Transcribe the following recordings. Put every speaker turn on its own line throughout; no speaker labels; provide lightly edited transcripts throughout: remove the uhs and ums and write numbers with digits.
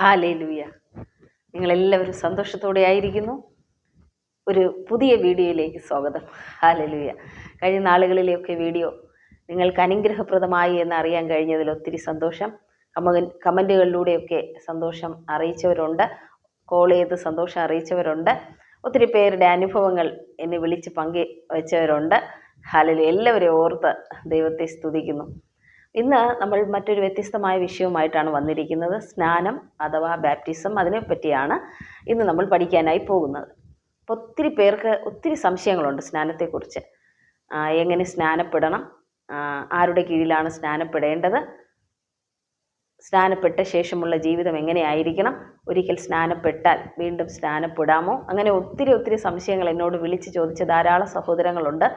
Hallelujah. നിങ്ങളെല്ലാവരും സന്തോഷത്തോടെ ആയിരിക്കുന്നു. ഒരു പുതിയ വീഡിയോയിലേക്ക് സ്വാഗതം. ഹാലേലൂയ. കഴിഞ്ഞ നാളുകളിലെയൊക്കെ വീഡിയോ നിങ്ങൾക്ക് അനുഗ്രഹപ്രദമായി എന്ന് അറിയാൻ കഴിഞ്ഞതിൽ ഒത്തിരി സന്തോഷം. കമൻറ്റുകളിലൂടെയൊക്കെ സന്തോഷം അറിയിച്ചവരുണ്ട്, കോൾ ചെയ്ത് സന്തോഷം അറിയിച്ചവരുണ്ട്. ഒത്തിരി പേരുടെ അനുഭവങ്ങൾ എന്നെ വിളിച്ച് പങ്കുവച്ചവരുണ്ട്. ഹാലേലൂയ. എല്ലാവരെയും ഓർത്ത് ദൈവത്തെ സ്തുതിക്കുന്നു. ഇന്ന് നമ്മൾ മറ്റൊരു വ്യത്യസ്തമായ വിഷയവുമായിട്ടാണ് വന്നിരിക്കുന്നത്. സ്നാനം അഥവാ ബാപ്റ്റിസം, അതിനെ പറ്റിയാണ് ഇന്ന് നമ്മൾ പഠിക്കാനായി പോകുന്നത്. അപ്പോൾ ഒത്തിരി പേർക്ക് ഒത്തിരി സംശയങ്ങളുണ്ട് സ്നാനത്തെക്കുറിച്ച്. എങ്ങനെ സ്നാനപ്പെടണം, ആരുടെ കീഴിലാണ് സ്നാനപ്പെടേണ്ടത്, സ്നാനപ്പെട്ട ശേഷമുള്ള ജീവിതം എങ്ങനെയായിരിക്കണം, ഒരിക്കൽ സ്നാനപ്പെട്ടാൽ വീണ്ടും സ്നാനപ്പെടാമോ, അങ്ങനെ ഒത്തിരി സംശയങ്ങൾ എന്നോട് വിളിച്ച് ചോദിച്ച ധാരാളം സഹോദരങ്ങളുണ്ട്.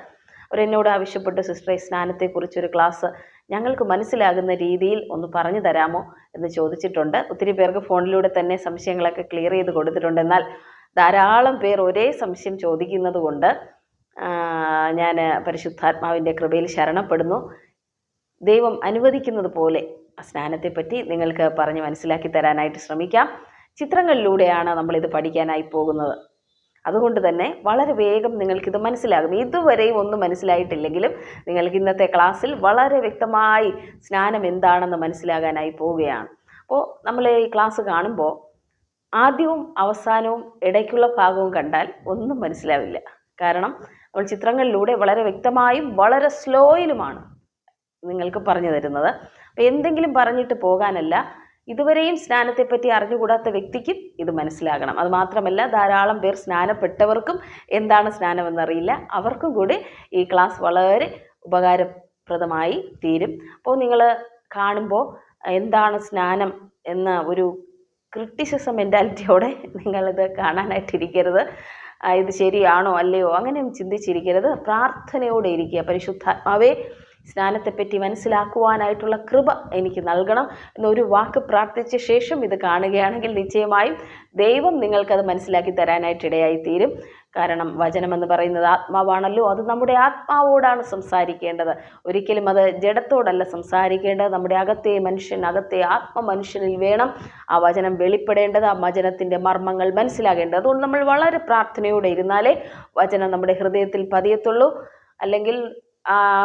അവരെന്നോട് ആവശ്യപ്പെട്ട് സിസ്റ്ററെ, സ്നാനത്തെക്കുറിച്ചൊരു ക്ലാസ് ഞങ്ങൾക്ക് മനസ്സിലാകുന്ന രീതിയിൽ ഒന്ന് പറഞ്ഞു തരാമോ എന്ന് ചോദിച്ചിട്ടുണ്ട്. ഒത്തിരി പേർക്ക് ഫോണിലൂടെ തന്നെ സംശയങ്ങളൊക്കെ ക്ലിയർ ചെയ്ത് കൊടുത്തിട്ടുണ്ട്. എന്നാൽ ധാരാളം പേർ ഒരേ സംശയം ചോദിക്കുന്നത് കൊണ്ട് ഞാൻ പരിശുദ്ധാത്മാവിൻ്റെ കൃപയിൽ ശരണപ്പെടുന്നു. ദൈവം അനുവദിക്കുന്നത് പോലെ സ്നാനത്തെപ്പറ്റി നിങ്ങൾക്ക് പറഞ്ഞ് മനസ്സിലാക്കി തരാനായിട്ട് ശ്രമിക്കാം. ചിത്രങ്ങളിലൂടെയാണ് നമ്മളിത് പഠിക്കാനായി പോകുന്നത്. അതുകൊണ്ട് തന്നെ വളരെ വേഗം നിങ്ങൾക്കിത് മനസ്സിലാകും. ഇതുവരെയും ഒന്നും മനസ്സിലായിട്ടില്ലെങ്കിലും നിങ്ങൾക്ക് ഇന്നത്തെ ക്ലാസ്സിൽ വളരെ വ്യക്തമായി സ്നാനം എന്താണെന്ന് മനസ്സിലാകാനായി പോവുകയാണ്. അപ്പോൾ നമ്മൾ ഈ ക്ലാസ് കാണുമ്പോൾ ആദ്യവും അവസാനവും ഇടയ്ക്കുള്ള ഭാഗവും കണ്ടാൽ ഒന്നും മനസ്സിലാവില്ല. കാരണം നമ്മൾ ചിത്രങ്ങളിലൂടെ വളരെ വ്യക്തമായും വളരെ സ്ലോയിലുമാണ് നിങ്ങൾക്ക് പറഞ്ഞു തരുന്നത്. അപ്പോൾ എന്തെങ്കിലും പറഞ്ഞിട്ട് പോകാനല്ല, ഇതുവരെയും സ്നാനത്തെപ്പറ്റി അറിഞ്ഞുകൂടാത്ത വ്യക്തിക്കും ഇത് മനസ്സിലാകണം. അതുമാത്രമല്ല, ധാരാളം പേർ സ്നാനപ്പെട്ടവർക്കും എന്താണ് സ്നാനമെന്നറിയില്ല. അവർക്കും കൂടി ഈ ക്ലാസ് വളരെ ഉപകാരപ്രദമായി തീരും. അപ്പോൾ നിങ്ങൾ കാണുമ്പോൾ എന്താണ് സ്നാനം എന്ന ഒരു ക്രിട്ടിസിസം മെൻറ്റാലിറ്റിയോടെ നിങ്ങളിത് കാണാനായിട്ടിരിക്കരുത്. ഇത് ശരിയാണോ അല്ലയോ അങ്ങനെയൊന്നും ചിന്തിച്ചിരിക്കരുത്. പ്രാർത്ഥനയോടെ ഇരിക്കുക. പരിശുദ്ധാത്മാവേ, സ്നാനത്തെപ്പറ്റി മനസ്സിലാക്കുവാനായിട്ടുള്ള കൃപ എനിക്ക് നൽകണം എന്നൊരു വാക്ക് പ്രാർത്ഥിച്ച ശേഷം ഇത് കാണുകയാണെങ്കിൽ നിശ്ചയമായും ദൈവം നിങ്ങൾക്കത് മനസ്സിലാക്കി തരാനായിട്ടിടയായി തീരും. കാരണം വചനമെന്ന് പറയുന്നത് ആത്മാവാണല്ലോ. അത് നമ്മുടെ ആത്മാവോടാണ് സംസാരിക്കേണ്ടത്. ഒരിക്കലും അത് ജഡത്തോടല്ല സംസാരിക്കേണ്ടത്. നമ്മുടെ അകത്തെ മനുഷ്യൻ, അകത്തെ ആത്മമനുഷ്യനിൽ വേണം ആ വചനം വെളിപ്പെടേണ്ടത്, ആ വചനത്തിൻ്റെ മർമ്മങ്ങൾ മനസ്സിലാകേണ്ടത്. അതുകൊണ്ട് നമ്മൾ വളരെ പ്രാർത്ഥനയോടെ ഇരുന്നാലേ വചനം നമ്മുടെ ഹൃദയത്തിൽ പതിയത്തുള്ളൂ. അല്ലെങ്കിൽ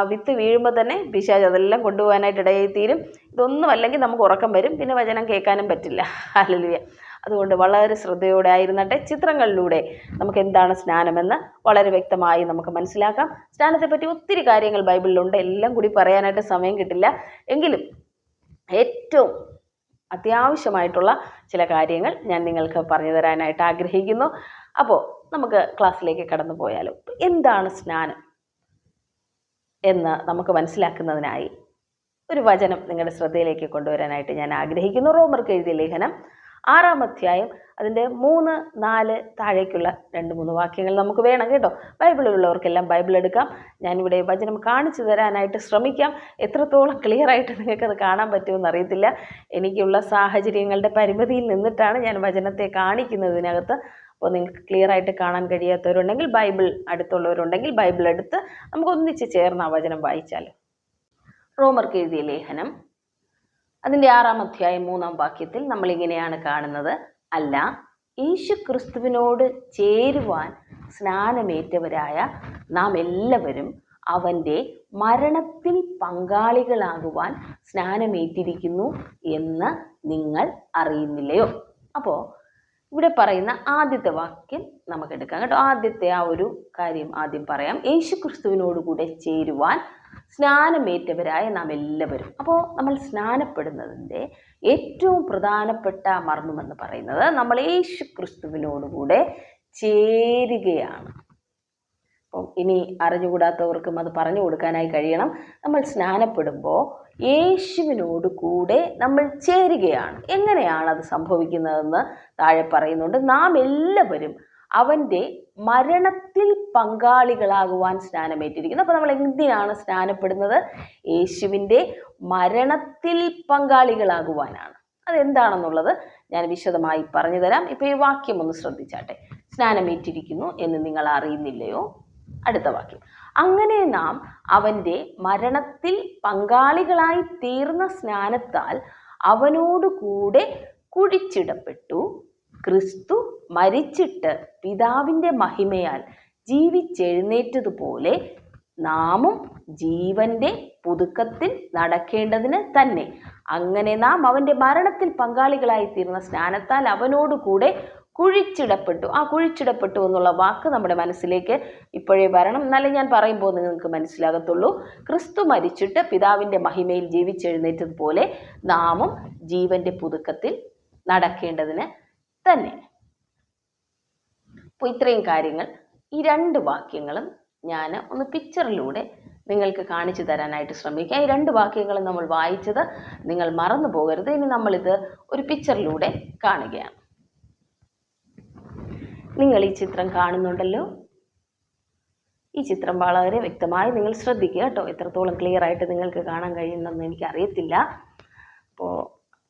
വിത്ത് വീഴുമ്പോൾ തന്നെ പിശാച് അതെല്ലാം കൊണ്ടുപോകാനായിട്ട് ഇടയായി തീരും. ഇതൊന്നും അല്ലെങ്കിൽ നമുക്ക് ഉറക്കം വരും, പിന്നെ വചനം കേൾക്കാനും പറ്റില്ല. ഹല്ലേലൂയ. അതുകൊണ്ട് വളരെ ശ്രദ്ധയോടെ ആയിരുന്നട്ടെ. ചിത്രങ്ങളിലൂടെ നമുക്ക് എന്താണ് സ്നാനമെന്ന് വളരെ വ്യക്തമായി നമുക്ക് മനസ്സിലാക്കാം. സ്നാനത്തെപ്പറ്റി ഒത്തിരി കാര്യങ്ങൾ ബൈബിളിലുണ്ട്, എല്ലാം കൂടി പറയാനായിട്ട് സമയം കിട്ടില്ല. എങ്കിലും ഏറ്റവും അത്യാവശ്യമായിട്ടുള്ള ചില കാര്യങ്ങൾ ഞാൻ നിങ്ങൾക്ക് പറഞ്ഞു തരാനായിട്ട് ആഗ്രഹിക്കുന്നു. അപ്പോൾ നമുക്ക് ക്ലാസ്സിലേക്ക് കടന്നു പോയാലോ. എന്താണ് സ്നാനം എന്ന് നമുക്ക് മനസ്സിലാക്കുന്നതിനായി ഒരു വചനം നിങ്ങളുടെ ശ്രദ്ധയിലേക്ക് കൊണ്ടുവരാനായിട്ട് ഞാൻ ആഗ്രഹിക്കുന്നു. റോമർക്ക് എഴുതിയ ലേഖനം 6-ാം അധ്യായം അതിൻ്റെ 3, 4 താഴേക്കുള്ള 2-3 വാക്യങ്ങൾ നമുക്ക് വേണം കേട്ടോ. ബൈബിളിലുള്ളവർക്കെല്ലാം ബൈബിൾ എടുക്കാം. ഞാനിവിടെ വചനം കാണിച്ചു തരാനായിട്ട് ശ്രമിക്കാം. എത്രത്തോളം ക്ലിയർ ആയിട്ട് നിങ്ങൾക്കത് കാണാൻ പറ്റുമെന്ന് അറിയത്തില്ല. എനിക്കുള്ള സാഹചര്യങ്ങളുടെ പരിമിതിയിൽ നിന്നിട്ടാണ് ഞാൻ വചനത്തെ കാണിക്കുന്നതിനകത്ത്. അപ്പോൾ നിങ്ങൾക്ക് ക്ലിയർ ആയിട്ട് കാണാൻ കഴിയാത്തവരുണ്ടെങ്കിൽ, ബൈബിൾ അടുത്തുള്ളവരുണ്ടെങ്കിൽ ബൈബിൾ എടുത്ത് നമുക്ക് ഒന്നിച്ച് ചേർന്ന് ആ വചനം വായിച്ചാലോ. റോമർക്ക് എഴുതിയ ലേഖനം അതിൻ്റെ 6-ാം അധ്യായം 3-ാം വാക്യത്തിൽ നമ്മളിങ്ങനെയാണ് കാണുന്നത്: അല്ല, യേശു ക്രിസ്തുവിനോട് ചേരുവാൻ സ്നാനമേറ്റവരായ നാം എല്ലാവരും അവൻ്റെ മരണത്തിൽ പങ്കാളികളാകുവാൻ സ്നാനമേറ്റിരിക്കുന്നു എന്ന് നിങ്ങൾ അറിയുന്നില്ലയോ. അപ്പോൾ ഇവിടെ പറയുന്ന ആദ്യത്തെ വാക്യം നമുക്കെടുക്കാം കേട്ടോ. ആദ്യത്തെ ആ ഒരു കാര്യം ആദ്യം പറയാം. യേശു ക്രിസ്തുവിനോടുകൂടെ ചേരുവാൻ സ്നാനമേറ്റവരായ നാം എല്ലാവരും. അപ്പോൾ നമ്മൾ സ്നാനപ്പെടുന്നതിൻ്റെ ഏറ്റവും പ്രധാനപ്പെട്ട മർമ്മമെന്ന് പറയുന്നത് നമ്മൾ യേശു ക്രിസ്തുവിനോടുകൂടെ ചേരുകയാണ്. അപ്പം ഇനി അറിഞ്ഞുകൂടാത്തവർക്കും അത് പറഞ്ഞു കൊടുക്കാനായി കഴിയണം. നമ്മൾ സ്നാനപ്പെടുമ്പോൾ യേശുവിനോട് കൂടെ നമ്മൾ ചേരുകയാണ്. എങ്ങനെയാണ് അത് സംഭവിക്കുന്നതെന്ന് താഴെ പറയുന്നുണ്ട്. നാം എല്ലാവരും അവൻ്റെ മരണത്തിൽ പങ്കാളികളാകുവാൻ സ്നാനമേറ്റിരിക്കുന്നു. അപ്പോൾ നമ്മൾ എന്തിനാണ് സ്നാനപ്പെടുന്നത്? യേശുവിൻ്റെ മരണത്തിൽ പങ്കാളികളാകുവാനാണ്. അതെന്താണെന്നുള്ളത് ഞാൻ വിശദമായി പറഞ്ഞു തരാം. ഇപ്പോൾ ഈ വാക്യം ഒന്ന് ശ്രദ്ധിച്ചാട്ടെ. സ്നാനമേറ്റിരിക്കുന്നു എന്ന് നിങ്ങൾ അറിയുന്നില്ലയോ. അടുത്ത വാക്യം: അങ്ങനെ നാം അവൻ്റെ മരണത്തിൽ പങ്കാളികളായി തീർന്ന സ്നാനത്താൽ അവനോട് കൂടെ കുഴിച്ചിടപ്പെട്ടു. ക്രിസ്തു മരിച്ചിട്ട് പിതാവിൻ്റെ മഹിമയാൽ ജീവിച്ചെഴുന്നേറ്റതുപോലെ നാമും ജീവന്റെ പുതുക്കത്തിൽ നടക്കേണ്ടതിന് തന്നെ. അങ്ങനെ നാം അവൻ്റെ മരണത്തിൽ പങ്കാളികളായിത്തീർന്ന സ്നാനത്താൽ അവനോട് കൂടെ കുഴിച്ചിടപ്പെട്ടു. ആ കുഴിച്ചിടപ്പെട്ടു എന്നുള്ള വാക്ക് നമ്മുടെ മനസ്സിലേക്ക് ഇപ്പോഴേ വരണം, എന്നാലേ ഞാൻ പറയുമ്പോൾ നിങ്ങൾക്ക് മനസ്സിലാകത്തുള്ളൂ. ക്രിസ്തു മരിച്ചിട്ട് പിതാവിൻ്റെ മഹിമയിൽ ജീവിച്ചെഴുന്നേറ്റതുപോലെ നാമും ജീവന്റെ പുതുക്കത്തിൽ നടക്കേണ്ടതിന് തന്നെ. അപ്പോൾ ഇത്രയും കാര്യങ്ങൾ ഈ 2 വാക്യങ്ങളും ഞാൻ ഒന്ന് പിക്ചറിലൂടെ നിങ്ങൾക്ക് കാണിച്ചു തരാനായിട്ട് ശ്രമിക്കാം. ഈ 2 വാക്യങ്ങളും നമ്മൾ വായിച്ചത് നിങ്ങൾ മറന്നു പോകരുത്. ഇനി നമ്മളിത് ഒരു പിക്ചറിലൂടെ കാണുകയാണ്. നിങ്ങൾ ഈ ചിത്രം കാണുന്നുണ്ടല്ലോ. ഈ ചിത്രം വളരെ വ്യക്തമായി നിങ്ങൾ ശ്രദ്ധിക്കുക കേട്ടോ. എത്രത്തോളം ക്ലിയർ ആയിട്ട് നിങ്ങൾക്ക് കാണാൻ കഴിയുന്നെന്ന് എനിക്കറിയത്തില്ല. അപ്പോൾ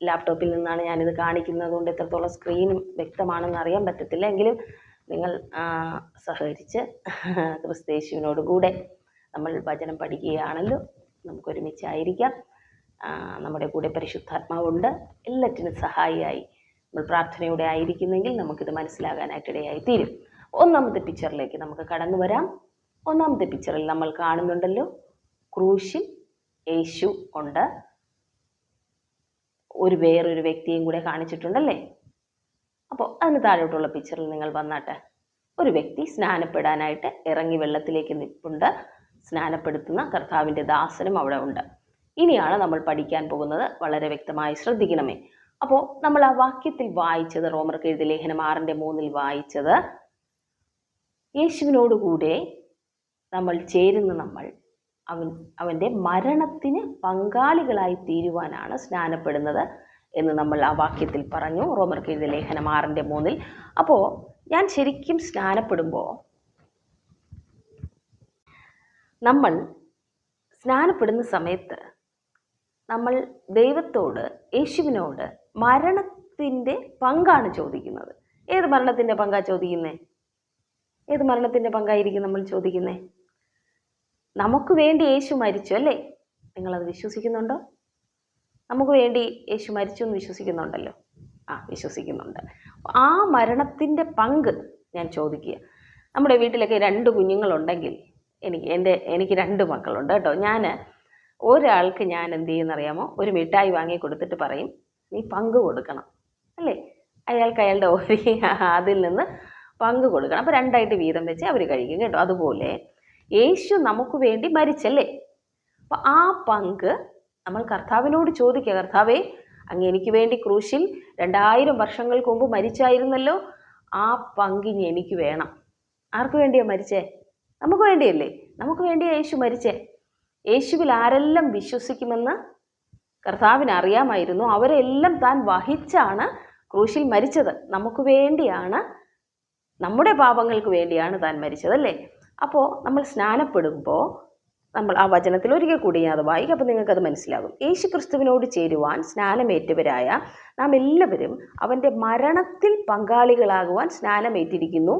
ലാപ്ടോപ്പിൽ നിന്നാണ് ഞാനിത് കാണിക്കുന്നത് കൊണ്ട് എത്രത്തോളം സ്ക്രീനും വ്യക്തമാണെന്ന് അറിയാൻ പറ്റത്തില്ല. എങ്കിലും നിങ്ങൾ സഹകരിച്ച് ക്രിസ്തയേശുവിനോട് കൂടെ നമ്മൾ വചനം പഠിക്കുകയാണല്ലോ. നമുക്കൊരുമിച്ചായിരിക്കാം. നമ്മുടെ കൂടെ പരിശുദ്ധാത്മാവുണ്ട്. എല്ലാറ്റിനും സഹായിയായി നമ്മൾ പ്രാർത്ഥനയോടെ ആയിരിക്കുന്നെങ്കിൽ നമുക്കിത് മനസ്സിലാകാനായിട്ടിടയായി തീരും. 1ാമത്തെ പിക്ചറിലേക്ക് നമുക്ക് കടന്നു വരാം. 1ാമത്തെ പിക്ചറിൽ നമ്മൾ കാണുന്നുണ്ടല്ലോ, ക്രൂശിൽ യേശു ഉണ്ട്. വേറൊരു വ്യക്തിയും കൂടെ കാണിച്ചിട്ടുണ്ടല്ലേ. അപ്പോൾ അതിന് താഴോട്ടുള്ള പിക്ചറിൽ നിങ്ങൾ വന്നാട്ടെ. ഒരു വ്യക്തി സ്നാനപ്പെടാനായിട്ട് ഇറങ്ങി വെള്ളത്തിലേക്ക് നിൽപ്പുണ്ട്. സ്നാനപ്പെടുത്തുന്ന കർത്താവിൻ്റെ ദാസനും അവിടെ ഉണ്ട്. ഇനിയാണ് നമ്മൾ പഠിക്കാൻ പോകുന്നത്. വളരെ വ്യക്തമായി ശ്രദ്ധിക്കണമേ. അപ്പോൾ നമ്മൾ ആ വാക്യത്തിൽ വായിച്ചത്, റോമർക്ക് എഴുതിയ ലേഖനം 6:3 വായിച്ചത്, യേശുവിനോടുകൂടെ നമ്മൾ ചേരുന്ന അവൻ്റെ മരണത്തിന് പങ്കാളികളായി തീരുവാനാണ് സ്നാനപ്പെടുന്നത് എന്ന് നമ്മൾ ആ വാക്യത്തിൽ പറഞ്ഞു. റോമർക്ക് എഴുതിയ ലേഖനം 6:3. അപ്പോൾ ഞാൻ ശരിക്കും സ്നാനപ്പെടുമ്പോൾ നമ്മൾ സ്നാനപ്പെടുന്ന സമയത്ത് നമ്മൾ ദൈവത്തോട്, യേശുവിനോട് മരണത്തിൻ്റെ പങ്കാണ് ചോദിക്കുന്നത്. ഏത് മരണത്തിൻ്റെ പങ്കാണ് ചോദിക്കുന്നത്? ഏത് മരണത്തിൻ്റെ പങ്കായിരിക്കും നമ്മൾ ചോദിക്കുന്നത്? നമുക്ക് വേണ്ടി യേശു മരിച്ചു അല്ലേ? നിങ്ങളത് വിശ്വസിക്കുന്നുണ്ടോ? നമുക്ക് വേണ്ടി യേശു മരിച്ചു എന്ന് വിശ്വസിക്കുന്നുണ്ടല്ലോ. വിശ്വസിക്കുന്നുണ്ട്. ആ മരണത്തിൻ്റെ പങ്ക് ഞാൻ ചോദിക്കുക. നമ്മുടെ വീട്ടിലൊക്കെ 2 കുഞ്ഞുങ്ങളുണ്ടെങ്കിൽ, എനിക്ക് 2 മക്കളുണ്ട് കേട്ടോ. ഒരാൾക്ക് ഞാൻ എന്ത് ചെയ്യുന്നറിയാമോ, ഒരു മിഠായി വാങ്ങി കൊടുത്തിട്ട് പറയും, നീ പങ്ക് കൊടുക്കണം അല്ലേ? അയാൾക്ക് അയാളുടെ അതിൽ നിന്ന് പങ്ക് കൊടുക്കണം. അപ്പോൾ 2ആയിട്ട് വീതം വെച്ച് അവർ കഴിക്കും കേട്ടോ. അതുപോലെ യേശു നമുക്ക് വേണ്ടി മരിച്ചല്ലേ? അപ്പോൾ ആ പങ്ക് നമ്മൾ കർത്താവിനോട് ചോദിക്കുക. കർത്താവേ, അങ്ങ് എനിക്ക് വേണ്ടി ക്രൂശിൽ 2000 വർഷങ്ങൾക്ക് മുമ്പ് മരിച്ചായിരുന്നല്ലോ, ആ പങ്കിനി എനിക്ക് വേണം. ആർക്ക് വേണ്ടിയാണ് മരിച്ചേ? നമുക്ക് വേണ്ടിയല്ലേ? നമുക്ക് വേണ്ടിയാണ് യേശു മരിച്ചേ. യേശുവിൽ ആരെല്ലാം വിശ്വസിക്കുമെന്ന് കർത്താവിന് അറിയാമായിരുന്നു. അവരെല്ലാം താൻ വഹിച്ചാണ് ക്രൂശിൽ മരിച്ചത്. നമുക്ക് വേണ്ടിയാണ്, നമ്മുടെ പാപങ്ങൾക്ക് വേണ്ടിയാണ് താൻ മരിച്ചതല്ലേ? അപ്പോൾ നമ്മൾ സ്നാനപ്പെടുമ്പോൾ നമ്മൾ ആ വചനത്തിൽ ഒരിക്കൽ കൂടി ഞാൻ അത് വായിക്കും. അപ്പോൾ നിങ്ങൾക്കത് മനസ്സിലാകും. യേശു ക്രിസ്തുവിനോട് ചേരുവാൻ സ്നാനമേറ്റവരായ നാം എല്ലാവരും അവൻ്റെ മരണത്തിൽ പങ്കാളികളാകുവാൻ സ്നാനമേറ്റിരിക്കുന്നു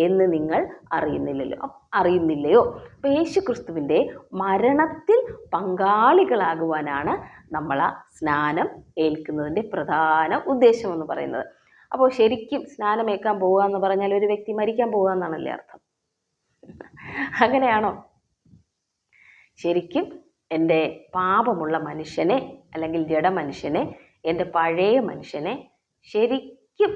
എന്ന് നിങ്ങൾ അറിയുന്നില്ലയോ? അപ്പോൾ യേശു ക്രിസ്തുവിൻ്റെ മരണത്തിൽ പങ്കാളികളാകുവാനാണ് നമ്മൾ ആ സ്നാനം ഏൽക്കുന്നതിൻ്റെ പ്രധാന ഉദ്ദേശം എന്ന് പറയുന്നത്. അപ്പോൾ ശരിക്കും സ്നാനമേക്കാൻ പോകുക എന്ന് പറഞ്ഞാൽ ഒരു വ്യക്തി മരിക്കാൻ പോകുക എന്നാണല്ലേ അർത്ഥം? അങ്ങനെയാണോ? ശരിക്കും എൻ്റെ പാപമുള്ള മനുഷ്യനെ, അല്ലെങ്കിൽ ജഡമനുഷ്യനെ, എൻ്റെ പഴയ മനുഷ്യനെ ശരിക്കും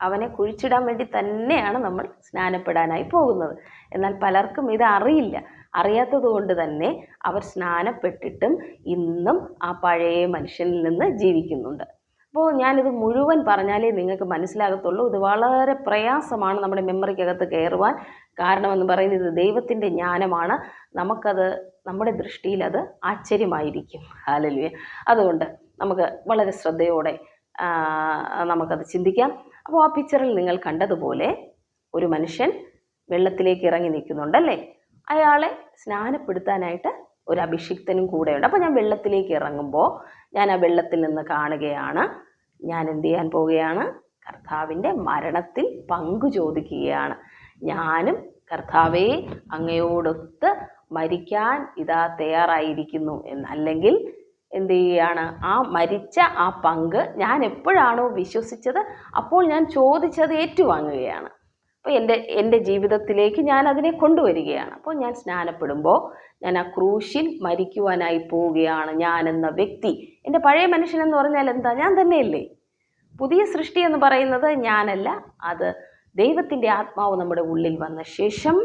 അവനെ കുഴിച്ചിടാൻ വേണ്ടി തന്നെയാണ് നമ്മൾ സ്നാനപ്പെടാനായി പോകുന്നത്. എന്നാൽ പലർക്കും ഇത് അറിയില്ല. അറിയാത്തത് കൊണ്ട് തന്നെ അവർ സ്നാനപ്പെട്ടിട്ടും ഇന്നും ആ പഴയ മനുഷ്യനിൽ നിന്ന് ജീവിക്കുന്നുണ്ട്. അപ്പോൾ ഞാനിത് മുഴുവൻ പറഞ്ഞാലേ നിങ്ങൾക്ക് മനസ്സിലാകത്തുള്ളൂ. ഇത് വളരെ പ്രയാസമാണ് നമ്മുടെ മെമ്മറിക്കകത്ത് കയറുവാൻ. കാരണമെന്ന് പറയുന്നത് ഇത് ദൈവത്തിൻ്റെ ജ്ഞാനമാണ്. നമുക്കത്, നമ്മുടെ ദൃഷ്ടിയിൽ അത് ആശ്ചര്യമായിരിക്കും. ഹല്ലേലൂയ. അതുകൊണ്ട് നമുക്ക് വളരെ ശ്രദ്ധയോടെ നമുക്കത് ചിന്തിക്കാം. അപ്പോൾ ആ പിക്ചറിൽ നിങ്ങൾ കണ്ടതുപോലെ ഒരു മനുഷ്യൻ വെള്ളത്തിലേക്ക് ഇറങ്ങി നിൽക്കുന്നുണ്ടല്ലേ? അയാളെ സ്നാനപ്പെടുത്താനായിട്ട് ഒരു അഭിഷിക്തനും കൂടെയുണ്ട്. അപ്പോൾ ഞാൻ വെള്ളത്തിലേക്ക് ഇറങ്ങുമ്പോൾ ഞാൻ ആ വെള്ളത്തിൽ നിന്ന് കാണുകയാണ്, ഞാൻ എന്ത് ചെയ്യാൻ പോവുകയാണ്? കർത്താവിൻ്റെ മരണത്തിൽ പങ്കു ചോദിക്കുകയാണ്. ഞാനും കർത്താവേ, അങ്ങയോടൊത്ത് മരിക്കാൻ ഇതാ തയ്യാറായിരിക്കുന്നു എന്ന്, അല്ലെങ്കിൽ എന്ത് ചെയ്യുകയാണ്, ആ മരിച്ച ആ പങ്ക് ഞാൻ എപ്പോഴാണോ വിശ്വസിച്ചത് അപ്പോൾ ഞാൻ ചോദിച്ചത് ഏറ്റുവാങ്ങുകയാണ്. അപ്പോൾ എൻ്റെ ജീവിതത്തിലേക്ക് ഞാൻ അതിനെ കൊണ്ടുവരികയാണ്. അപ്പോൾ ഞാൻ സ്നാനപ്പെടുമ്പോൾ ഞാൻ ആ ക്രൂശിൽ മരിക്കുവാനായി പോവുകയാണ്. ഞാൻ എന്ന വ്യക്തി, എൻ്റെ പഴയ മനുഷ്യനെന്ന് പറഞ്ഞാൽ എന്താ? ഞാൻ തന്നെയല്ലേ. പുതിയ സൃഷ്ടി എന്ന് പറയുന്നത് ഞാനല്ല, അത് ദൈവത്തിൻ്റെ ആത്മാവ് നമ്മുടെ ഉള്ളിൽ വന്ന ശേഷം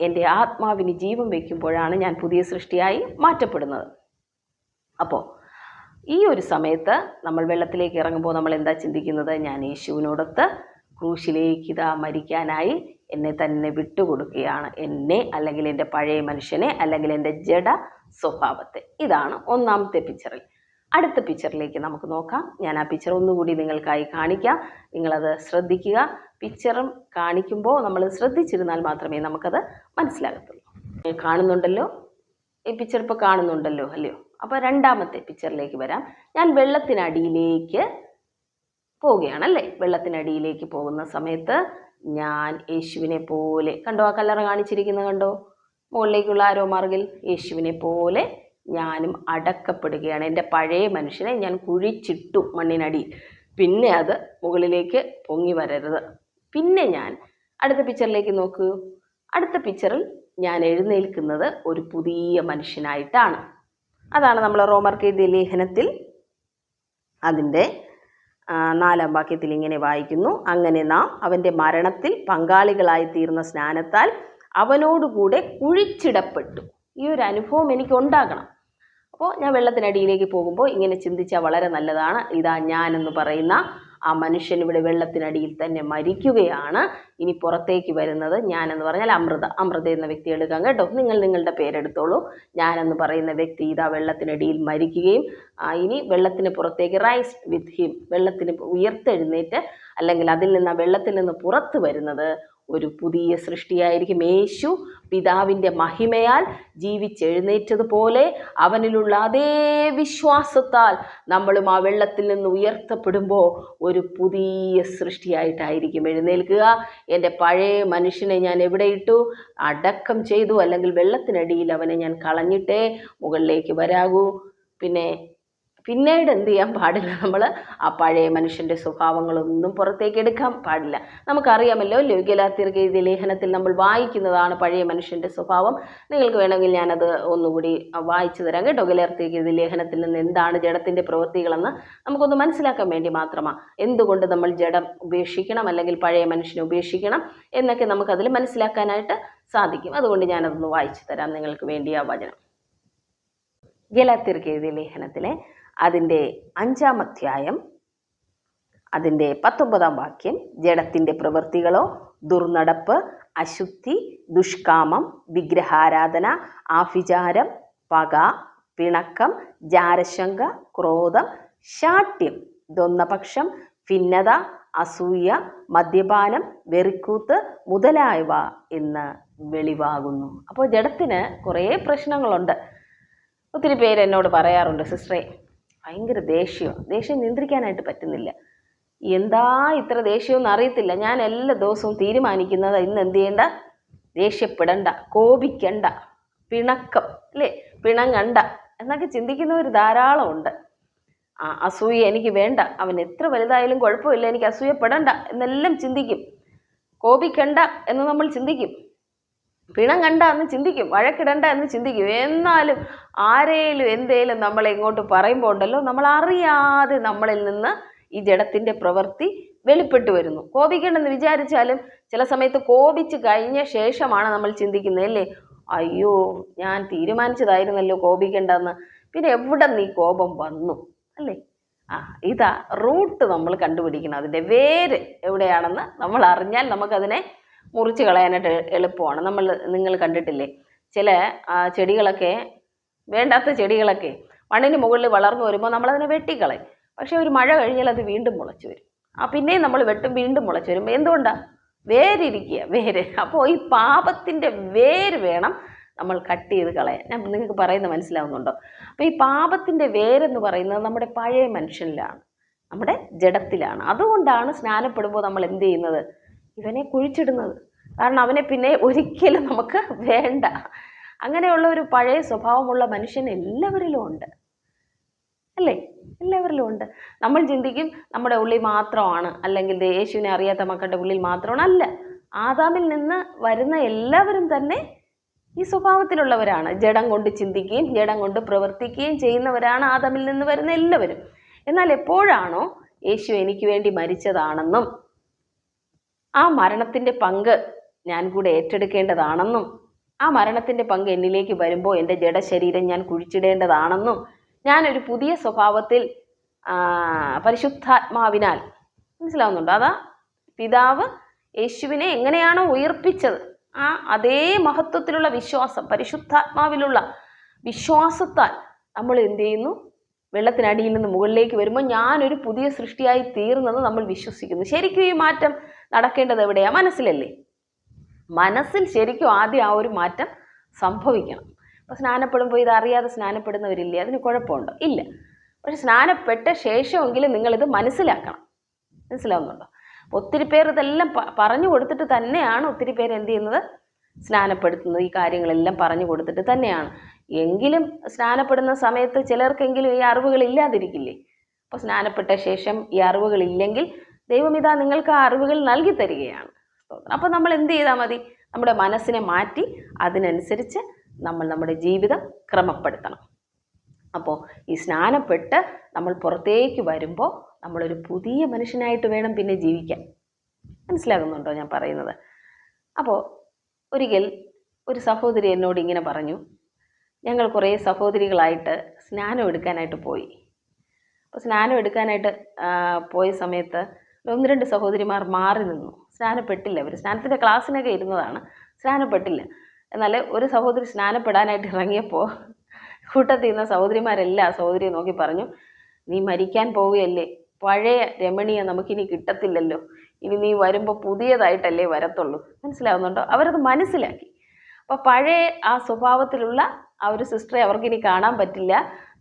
എൻ്റെ ആത്മാവിന് ജീവൻ വയ്ക്കുമ്പോഴാണ് ഞാൻ പുതിയ സൃഷ്ടിയായി മാറ്റപ്പെടുന്നത്. അപ്പോൾ ഈ ഒരു സമയത്ത് നമ്മൾ വെള്ളത്തിലേക്ക് ഇറങ്ങുമ്പോൾ നമ്മൾ എന്താ ചിന്തിക്കുന്നത്? ഞാൻ യേശുവിനോടൊത്ത് ക്രൂശിലേക്ക് ഇതാ മരിക്കാനായി എന്നെ തന്നെ വിട്ടുകൊടുക്കുകയാണ്. എന്നെ, അല്ലെങ്കിൽ എൻ്റെ പഴയ മനുഷ്യനെ, അല്ലെങ്കിൽ എൻ്റെ ജഡ സ്വഭാവത്തെ. ഇതാണ് ഒന്നാമത്തെ പിക്ചറിൽ. അടുത്ത പിക്ചറിലേക്ക് നമുക്ക് നോക്കാം. ഞാൻ ആ പിക്ചർ ഒന്നുകൂടി നിങ്ങൾക്കായി കാണിക്കാം. നിങ്ങളത് ശ്രദ്ധിക്കുക. പിക്ചറും കാണിക്കുമ്പോൾ നമ്മൾ ശ്രദ്ധിച്ചിരുന്നാൽ മാത്രമേ നമുക്കത് മനസ്സിലാകത്തുള്ളൂ. കാണുന്നുണ്ടല്ലോ, ഈ പിക്ചർ ഇപ്പോൾ കാണുന്നുണ്ടല്ലോ അല്ലയോ? അപ്പോൾ രണ്ടാമത്തെ പിക്ചറിലേക്ക് വരാം. ഞാൻ വെള്ളത്തിനടിയിലേക്ക് പോവുകയാണല്ലേ. വെള്ളത്തിനടിയിലേക്ക് പോകുന്ന സമയത്ത് ഞാൻ യേശുവിനെ പോലെ, കണ്ടോ ആ കല്ലറ കാണിച്ചിരിക്കുന്നത് കണ്ടോ? മുകളിലേക്കുള്ള ആരോ മാർഗിൽ യേശുവിനെ പോലെ ഞാനും അടക്കപ്പെടുകയാണ്. എൻ്റെ പഴയ മനുഷ്യനെ ഞാൻ കുഴിച്ചിട്ടു മണ്ണിനടിയിൽ. പിന്നെ അത് മുകളിലേക്ക് പൊങ്ങി വരരുത്. പിന്നെ ഞാൻ അടുത്ത പിക്ചറിലേക്ക് നോക്കൂ. അടുത്ത പിക്ചറിൽ ഞാൻ എഴുന്നേൽക്കുന്നത് ഒരു പുതിയ മനുഷ്യനായിട്ടാണ്. അതാണ് നമ്മൾ റോമർക്ക് എഴുതിയ ലേഖനത്തിൽ അതിൻ്റെ 4-ാം വാക്യത്തിൽ ഇങ്ങനെ വായിക്കുന്നു: അങ്ങനെ നാം അവൻ്റെ മരണത്തിൽ പങ്കാളികളായി തീർന്ന സ്നാനത്താൽ അവനോടുകൂടെ കുഴിച്ചിടപ്പെട്ടു. ഈ ഒരു അനുഭവം എനിക്ക് ഉണ്ടാകണം. അപ്പോൾ ഞാൻ വെള്ളത്തിനടിയിലേക്ക് പോകുമ്പോൾ ഇങ്ങനെ ചിന്തിച്ചാൽ വളരെ നല്ലതാണ്. ഇതാ ഞാനെന്ന് പറയുന്ന ആ മനുഷ്യൻ ഇവിടെ വെള്ളത്തിനടിയിൽ തന്നെ മരിക്കുകയാണ്. ഇനി പുറത്തേക്ക് വരുന്നത് ഞാനെന്ന് പറഞ്ഞാൽ അമൃത എന്ന വ്യക്തി എടുക്കാം കേട്ടോ. നിങ്ങളുടെ പേരെടുത്തോളൂ. ഞാനെന്ന് പറയുന്ന വ്യക്തി ഇതാ വെള്ളത്തിനടിയിൽ മരിക്കുകയും ഇനി വെള്ളത്തിന് പുറത്തേക്ക് റൈസ് വിത്ത് ഹിം, വെള്ളത്തിന് ഉയർത്തെഴുന്നേറ്റ്, അല്ലെങ്കിൽ അതിൽ നിന്ന് വെള്ളത്തിൽ നിന്ന് പുറത്ത് വരുന്നത് ഒരു പുതിയ സൃഷ്ടിയായിരിക്കും. യേശു പിതാവിൻ്റെ മഹിമയാൽ ജീവിച്ചെഴുന്നേറ്റതുപോലെ അവനിലുള്ള അതേ വിശ്വാസത്താൽ നമ്മളും ആ വെള്ളത്തിൽ നിന്ന് ഉയർത്തപ്പെടുമ്പോൾ ഒരു പുതിയ സൃഷ്ടിയായിട്ടായിരിക്കും എഴുന്നേൽക്കുക. എൻ്റെ പഴയ മനുഷ്യനെ ഞാൻ എവിടെ ഇട്ടു? അടക്കം ചെയ്തു, അല്ലെങ്കിൽ വെള്ളത്തിനടിയിൽ അവനെ ഞാൻ കളഞ്ഞിട്ടേ മുകളിലേക്ക് വരാകൂ. പിന്നീട് എന്ത് ചെയ്യാൻ പാടില്ല? നമ്മൾ ആ പഴയ മനുഷ്യൻ്റെ സ്വഭാവങ്ങളൊന്നും പുറത്തേക്ക് എടുക്കാൻ പാടില്ല. നമുക്കറിയാമല്ലോ, ഗലാത്യർക്ക് എഴുതിയ ലേഖനത്തിൽ നമ്മൾ വായിക്കുന്നതാണ് പഴയ മനുഷ്യൻ്റെ സ്വഭാവം. നിങ്ങൾക്ക് വേണമെങ്കിൽ ഞാനത് ഒന്നുകൂടി വായിച്ചു തരാം കേട്ടോ. ഗലാത്യർക്ക് എഴുതിയ ലേഖനത്തിൽ നിന്ന് എന്താണ് ജഡത്തിൻ്റെ പ്രവൃത്തികളെന്ന് നമുക്കൊന്ന് മനസ്സിലാക്കാൻ വേണ്ടി മാത്രമാണ്. എന്തുകൊണ്ട് നമ്മൾ ജഡം ഉപേക്ഷിക്കണം, അല്ലെങ്കിൽ പഴയ മനുഷ്യനെ ഉപേക്ഷിക്കണം എന്നൊക്കെ നമുക്കതിൽ മനസ്സിലാക്കാനായിട്ട് സാധിക്കും. അതുകൊണ്ട് ഞാനതൊന്ന് വായിച്ചു തരാം നിങ്ങൾക്ക് വേണ്ടി ആ വചനം. ഗലാത്യർക്ക് എഴുതിയ ലേഖനത്തിലെ അതിൻ്റെ 5-ാം അധ്യായം അതിൻ്റെ 19-ാം വാക്യം: ജഡത്തിൻ്റെ പ്രവൃത്തികളോ ദുർനടപ്പ്, അശുദ്ധി, ദുഷ്കാമം, വിഗ്രഹാരാധന, ആഭിചാരം, പക, പിണക്കം, ജാരശങ്ക, ക്രോധം, ശാഠ്യം, ദ്വന്ദ്വപക്ഷം, ഭിന്നത, അസൂയ, മദ്യപാനം, വെറിക്കൂത്ത് മുതലായവ എന്ന് വെളിവാകുന്നു. അപ്പോൾ ജഡത്തിന് കുറേ പ്രശ്നങ്ങളുണ്ട്. ഒത്തിരി പേര് എന്നോട് പറയാറുണ്ട്, സിസ്റ്ററെ ഭയങ്കര ദേഷ്യം നിയന്ത്രിക്കാനായിട്ട് പറ്റുന്നില്ല. എന്താ ഇത്ര ദേഷ്യമെന്ന് അറിയത്തില്ല. ഞാൻ എല്ലാ ദിവസവും തീരുമാനിക്കുന്നത് ഇന്ന് എന്ത് ചെയ്യണ്ട, ദേഷ്യപ്പെടണ്ട, കോപിക്കണ്ട, പിണക്കം അല്ലേ, പിണങ്ങണ്ട എന്നൊക്കെ ചിന്തിക്കുന്നവർ ധാരാളമുണ്ട്. അസൂയ എനിക്ക് വേണ്ട, അവൻ എത്ര വലുതായാലും കുഴപ്പമില്ല, എനിക്ക് അസൂയപ്പെടണ്ട എന്നെല്ലാം ചിന്തിക്കും. കോപിക്കണ്ട എന്ന് നമ്മൾ ചിന്തിക്കും, പിണങ്ങണ്ട എന്ന് ചിന്തിക്കും, വഴക്കിടണ്ട എന്ന് ചിന്തിക്കും. എന്നാലും ആരേലും എന്തേലും നമ്മളെ ഇങ്ങോട്ട് പറയുമ്പോൾ ഉണ്ടല്ലോ, നമ്മൾ അറിയാതെ നമ്മളിൽ നിന്ന് ഈ ജഡത്തിൻ്റെ പ്രവൃത്തി വെളിപ്പെട്ടു വരുന്നു. കോപിക്കണമെന്ന് വിചാരിച്ചാലും ചില സമയത്ത് കോപിച്ച് കഴിഞ്ഞ ശേഷമാണ് നമ്മൾ ചിന്തിക്കുന്നത് അല്ലേ, അയ്യോ ഞാൻ തീരുമാനിച്ചതായിരുന്നല്ലോ കോപിക്കണ്ടെന്ന്, പിന്നെ എവിടെ നീ കോപം വന്നു അല്ലേ. ഇതാ റൂട്ട് നമ്മൾ കണ്ടുപിടിക്കണം. അതിൻ്റെ വേര് എവിടെയാണെന്ന് നമ്മൾ അറിഞ്ഞാൽ നമുക്കതിനെ മുറിച്ച് കളയാനായിട്ട് എളുപ്പമാണ്. നിങ്ങൾ കണ്ടിട്ടില്ലേ, ചില ചെടികളൊക്കെ, വേണ്ടാത്ത ചെടികളൊക്കെ മണ്ണിന് മുകളിൽ വളർന്നു വരുമ്പോൾ നമ്മളതിനെ വെട്ടിക്കളയും. പക്ഷേ ഒരു മഴ കഴിഞ്ഞാൽ അത് വീണ്ടും മുളച്ചു വരും. പിന്നെയും നമ്മൾ വെട്ടും, വീണ്ടും മുളച്ചു വരും. എന്തുകൊണ്ടാണ്? വേരിരിക്കുക, വേര്. അപ്പോൾ ഈ പാപത്തിൻ്റെ വേര് വേണം നമ്മൾ കട്ട് ചെയ്ത് കളയാൻ. ഞാൻ നിങ്ങൾക്ക് പറയുന്നത് മനസ്സിലാവുന്നുണ്ടോ? അപ്പോൾ ഈ പാപത്തിൻ്റെ വേരെന്ന് പറയുന്നത് നമ്മുടെ പഴയ മനുഷ്യനിലാണ്, നമ്മുടെ ജഡത്തിലാണ്. അതുകൊണ്ടാണ് സ്നാനപ്പെടുമ്പോൾ നമ്മൾ എന്ത് ചെയ്യുന്നത്? ഇവനെ കുഴിച്ചിടുന്നത്. കാരണം അവനെ പിന്നെ ഒരിക്കലും നമുക്ക് വേണ്ട. അങ്ങനെയുള്ള ഒരു പഴയ സ്വഭാവമുള്ള മനുഷ്യൻ എല്ലാവരിലും ഉണ്ട്. അല്ലേ? എല്ലാവരിലും ഉണ്ട്. നമ്മൾ ചിന്തിക്കും നമ്മുടെ ഉള്ളിൽ മാത്രമാണ്, അല്ലെങ്കിൽ യേശുവിനെ അറിയാത്ത മക്കളുടെ ഉള്ളിൽ മാത്രമാണ്. അല്ല, ആദാമിൽ നിന്ന് വരുന്ന എല്ലാവരും തന്നെ ഈ സ്വഭാവത്തിലുള്ളവരാണ്. ജഡം കൊണ്ട് ചിന്തിക്കുകയും ജഡം കൊണ്ട് പ്രവർത്തിക്കുകയും ചെയ്യുന്നവരാണ് ആദാമിൽ നിന്ന് വരുന്ന എല്ലാവരും. എന്നാൽ എപ്പോഴാണോ യേശു എനിക്ക് വേണ്ടി മരിച്ചതാണെന്നും ആ മരണത്തിൻ്റെ പങ്ക് ഞാൻ കൂടെ ഏറ്റെടുക്കേണ്ടതാണെന്നും ആ മരണത്തിൻ്റെ പങ്ക് എന്നിലേക്ക് വരുമ്പോൾ എൻ്റെ ജഡശരീരം ഞാൻ കുഴിച്ചിടേണ്ടതാണെന്നും ഞാനൊരു പുതിയ സ്വഭാവത്തിൽ പരിശുദ്ധാത്മാവിനാൽ, മനസ്സിലാവുന്നുണ്ടോ? അതാ പിതാവ് യേശുവിനെ എങ്ങനെയാണോ ഉയർപ്പിച്ചത് ആ അതേ മഹത്വത്തിലുള്ള വിശ്വാസം, പരിശുദ്ധാത്മാവിലുള്ള വിശ്വാസത്താൽ നമ്മൾ എന്ത് ചെയ്യുന്നു? വെള്ളത്തിനടിയിൽ നിന്ന് മുകളിലേക്ക് വരുമ്പോൾ ഞാനൊരു പുതിയ സൃഷ്ടിയായി തീർന്നെന്ന് നമ്മൾ വിശ്വസിക്കുന്നു. ശരിക്കും ഈ മാറ്റം നടക്കേണ്ടത് എവിടെയാണ്? മനസ്സിലല്ലേ? മനസ്സിൽ ശരിക്കും ആദ്യം ആ ഒരു മാറ്റം സംഭവിക്കണം. അപ്പോൾ സ്നാനപ്പെടുമ്പോൾ ഇതറിയാതെ സ്നാനപ്പെടുന്നവരില്ലേ? അതിന് കുഴപ്പമുണ്ടോ? ഇല്ല. പക്ഷെ സ്നാനപ്പെട്ട ശേഷമെങ്കിലും നിങ്ങളിത് മനസ്സിലാക്കണം. മനസ്സിലാവുന്നുണ്ടോ? ഒത്തിരി പേർ ഇതെല്ലാം പറഞ്ഞു കൊടുത്തിട്ട് തന്നെയാണ് ഒത്തിരി പേര് എന്ത് ചെയ്യുന്നത്? സ്നാനപ്പെടുത്തുന്നത്. ഈ കാര്യങ്ങളെല്ലാം പറഞ്ഞു കൊടുത്തിട്ട് തന്നെയാണ്. എങ്കിലും സ്നാനപ്പെടുന്ന സമയത്ത് ചിലർക്കെങ്കിലും ഈ അറിവുകൾ ഇല്ലാതിരിക്കില്ലേ? അപ്പോൾ സ്നാനപ്പെട്ട ശേഷം ഈ അറിവുകളില്ലെങ്കിൽ ദൈവം ഇതാ നിങ്ങൾക്ക് ആ അറിവുകൾ നൽകി തരികയാണ്. അപ്പോൾ നമ്മൾ എന്ത് ചെയ്താൽ മതി? നമ്മുടെ മനസ്സിനെ മാറ്റി അതിനനുസരിച്ച് നമ്മൾ നമ്മുടെ ജീവിതം ക്രമപ്പെടുത്തണം. അപ്പോൾ ഈ സ്നാനപ്പെട്ട് നമ്മൾ പുറത്തേക്ക് വരുമ്പോൾ നമ്മളൊരു പുതിയ മനുഷ്യനായിട്ട് വേണം പിന്നെ ജീവിക്കാൻ. മനസ്സിലാകുന്നുണ്ടോ ഞാൻ പറയുന്നത്? അപ്പോൾ ഒരിക്കൽ ഒരു സഹോദരി എന്നോട് ഇങ്ങനെ പറഞ്ഞു, ഞങ്ങൾ കുറേ സഹോദരികളായിട്ട് സ്നാനം എടുക്കാനായിട്ട് പോയി. അപ്പോൾ സ്നാനം എടുക്കാനായിട്ട് പോയ സമയത്ത് 1-2 സഹോദരിമാർ മാറി നിന്നു. സ്നാനപ്പെട്ടില്ല. അവർ സ്നാനത്തിൻ്റെ ക്ലാസ്സിനൊക്കെ ഇരുന്നതാണ്, സ്നാനപ്പെട്ടില്ല. എന്നാൽ ഒരു സഹോദരി സ്നാനപ്പെടാനായിട്ട് ഇറങ്ങിയപ്പോൾ കൂട്ടത്തിൽ നിന്ന് സഹോദരിമാരെല്ലാം സഹോദരിയെ നോക്കി പറഞ്ഞു, നീ മരിക്കാൻ പോവുകയല്ലേ, പഴയ രമണിയെ നമുക്കിനി കിട്ടത്തില്ലല്ലോ, ഇനി നീ വരുമ്പോൾ പുതിയതായിട്ടല്ലേ വരത്തുള്ളൂ. മനസ്സിലാവുന്നുണ്ടോ? അവരത് മനസ്സിലാക്കി. അപ്പോൾ പഴയ ആ സ്വഭാവത്തിലുള്ള ആ ഒരു സിസ്റ്ററെ അവർക്കിനി കാണാൻ പറ്റില്ല.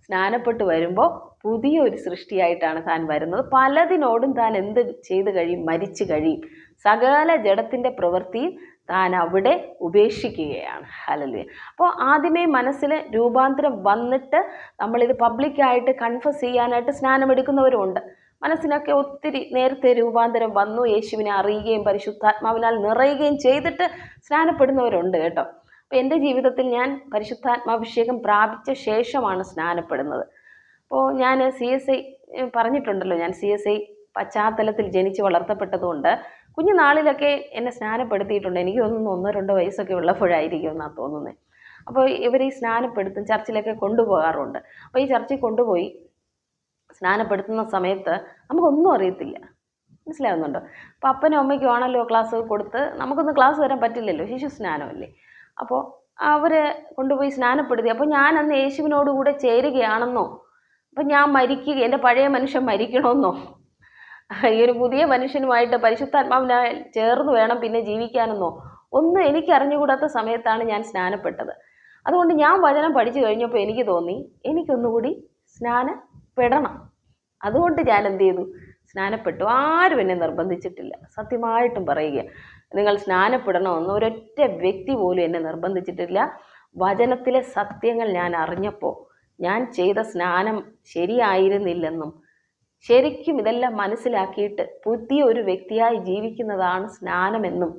സ്നാനപ്പെട്ട് വരുമ്പോൾ പുതിയൊരു സൃഷ്ടിയായിട്ടാണ് താൻ വരുന്നത്. പലതിനോടും താൻ എന്ത് ചെയ്ത് കഴിയും? മരിച്ചു കഴിയും. സകല ജഡത്തിൻ്റെ പ്രവൃത്തിയും താൻ അവിടെ ഉപേക്ഷിക്കുകയാണ്. ഹല്ലേലൂയ. അപ്പോൾ ആദ്യമേ മനസ്സിൽ രൂപാന്തരം വന്നിട്ട് നമ്മളിത് പബ്ലിക്കായിട്ട് കൺഫസ് ചെയ്യാനായിട്ട് സ്നാനമെടുക്കുന്നവരുമുണ്ട്. മനസ്സിനൊക്കെ ഒത്തിരി നേരത്തെ രൂപാന്തരം വന്നു, യേശുവിനെ അറിയുകയും പരിശുദ്ധാത്മാവിനാൽ നിറയുകയും ചെയ്തിട്ട് സ്നാനപ്പെടുന്നവരുണ്ട് കേട്ടോ. അപ്പോൾ എൻ്റെ ജീവിതത്തിൽ ഞാൻ പരിശുദ്ധാത്മാഭിഷേകം പ്രാപിച്ച ശേഷമാണ് സ്നാനപ്പെടുന്നത്. അപ്പോൾ ഞാൻ CSI പറഞ്ഞിട്ടുണ്ടല്ലോ, ഞാൻ CSI പശ്ചാത്തലത്തിൽ ജനിച്ച് വളർത്തപ്പെട്ടതുകൊണ്ട് കുഞ്ഞുനാളിലൊക്കെ എന്നെ സ്നാനപ്പെടുത്തിയിട്ടുണ്ട്. എനിക്ക് തോന്നുന്നു 1-2 വയസ്സൊക്കെ ഉള്ളപ്പോഴായിരിക്കും എന്നാണ് തോന്നുന്നത്. അപ്പോൾ ഇവർ ഈ സ്നാനപ്പെടുത്തും, ചർച്ചിലൊക്കെ കൊണ്ടുപോകാറുണ്ട്. അപ്പോൾ ഈ ചർച്ചിൽ കൊണ്ടുപോയി സ്നാനപ്പെടുത്തുന്ന സമയത്ത് നമുക്കൊന്നും അറിയത്തില്ല. മനസ്സിലാകുന്നുണ്ടോ? അപ്പോൾ അപ്പനും അമ്മയ്ക്കും ആണല്ലോ ക്ലാസ് കൊടുത്ത്, നമുക്കൊന്നും ക്ലാസ് തരാൻ പറ്റില്ലല്ലോ, ശിശു സ്നാനമല്ലേ. അപ്പോൾ അവർ കൊണ്ടുപോയി സ്നാനപ്പെടുത്തി. അപ്പോൾ ഞാൻ അന്ന് യേശുവിനോടുകൂടെ ചേരുകയാണെന്നോ, അപ്പം ഞാൻ മരിക്കുക, എൻ്റെ പഴയ മനുഷ്യൻ മരിക്കണമെന്നോ, ഈ ഒരു പുതിയ മനുഷ്യനുമായിട്ട് പരിശുദ്ധാത്മാവിനാൽ ചേർന്ന് വേണം പിന്നെ ജീവിക്കാനെന്നോ ഒന്നും എനിക്ക് അറിഞ്ഞുകൂടാത്ത സമയത്താണ് ഞാൻ സ്നാനപ്പെട്ടത്. അതുകൊണ്ട് ഞാൻ വചനം പഠിച്ചു കഴിഞ്ഞപ്പോൾ എനിക്ക് തോന്നി എനിക്കൊന്നുകൂടി സ്നാനപ്പെടണം. അതുകൊണ്ട് ഞാൻ എന്ത് ചെയ്തു? സ്നാനപ്പെട്ടു. ആരും എന്നെ നിർബന്ധിച്ചിട്ടില്ല. സത്യമായിട്ടും പറയുക, നിങ്ങൾ സ്നാനപ്പെടണമെന്ന് ഒരൊറ്റ വ്യക്തി പോലും എന്നെ നിർബന്ധിച്ചിട്ടില്ല. വചനത്തിലെ സത്യങ്ങൾ ഞാൻ അറിഞ്ഞപ്പോൾ ഞാൻ ചെയ്ത സ്നാനം ശരിയായിരുന്നില്ലെന്നും ശരിക്കും ഇതെല്ലാം മനസ്സിലാക്കിയിട്ട് പുതിയ ഒരു വ്യക്തിയായി ജീവിക്കുന്നതാണ് സ്നാനമെന്നും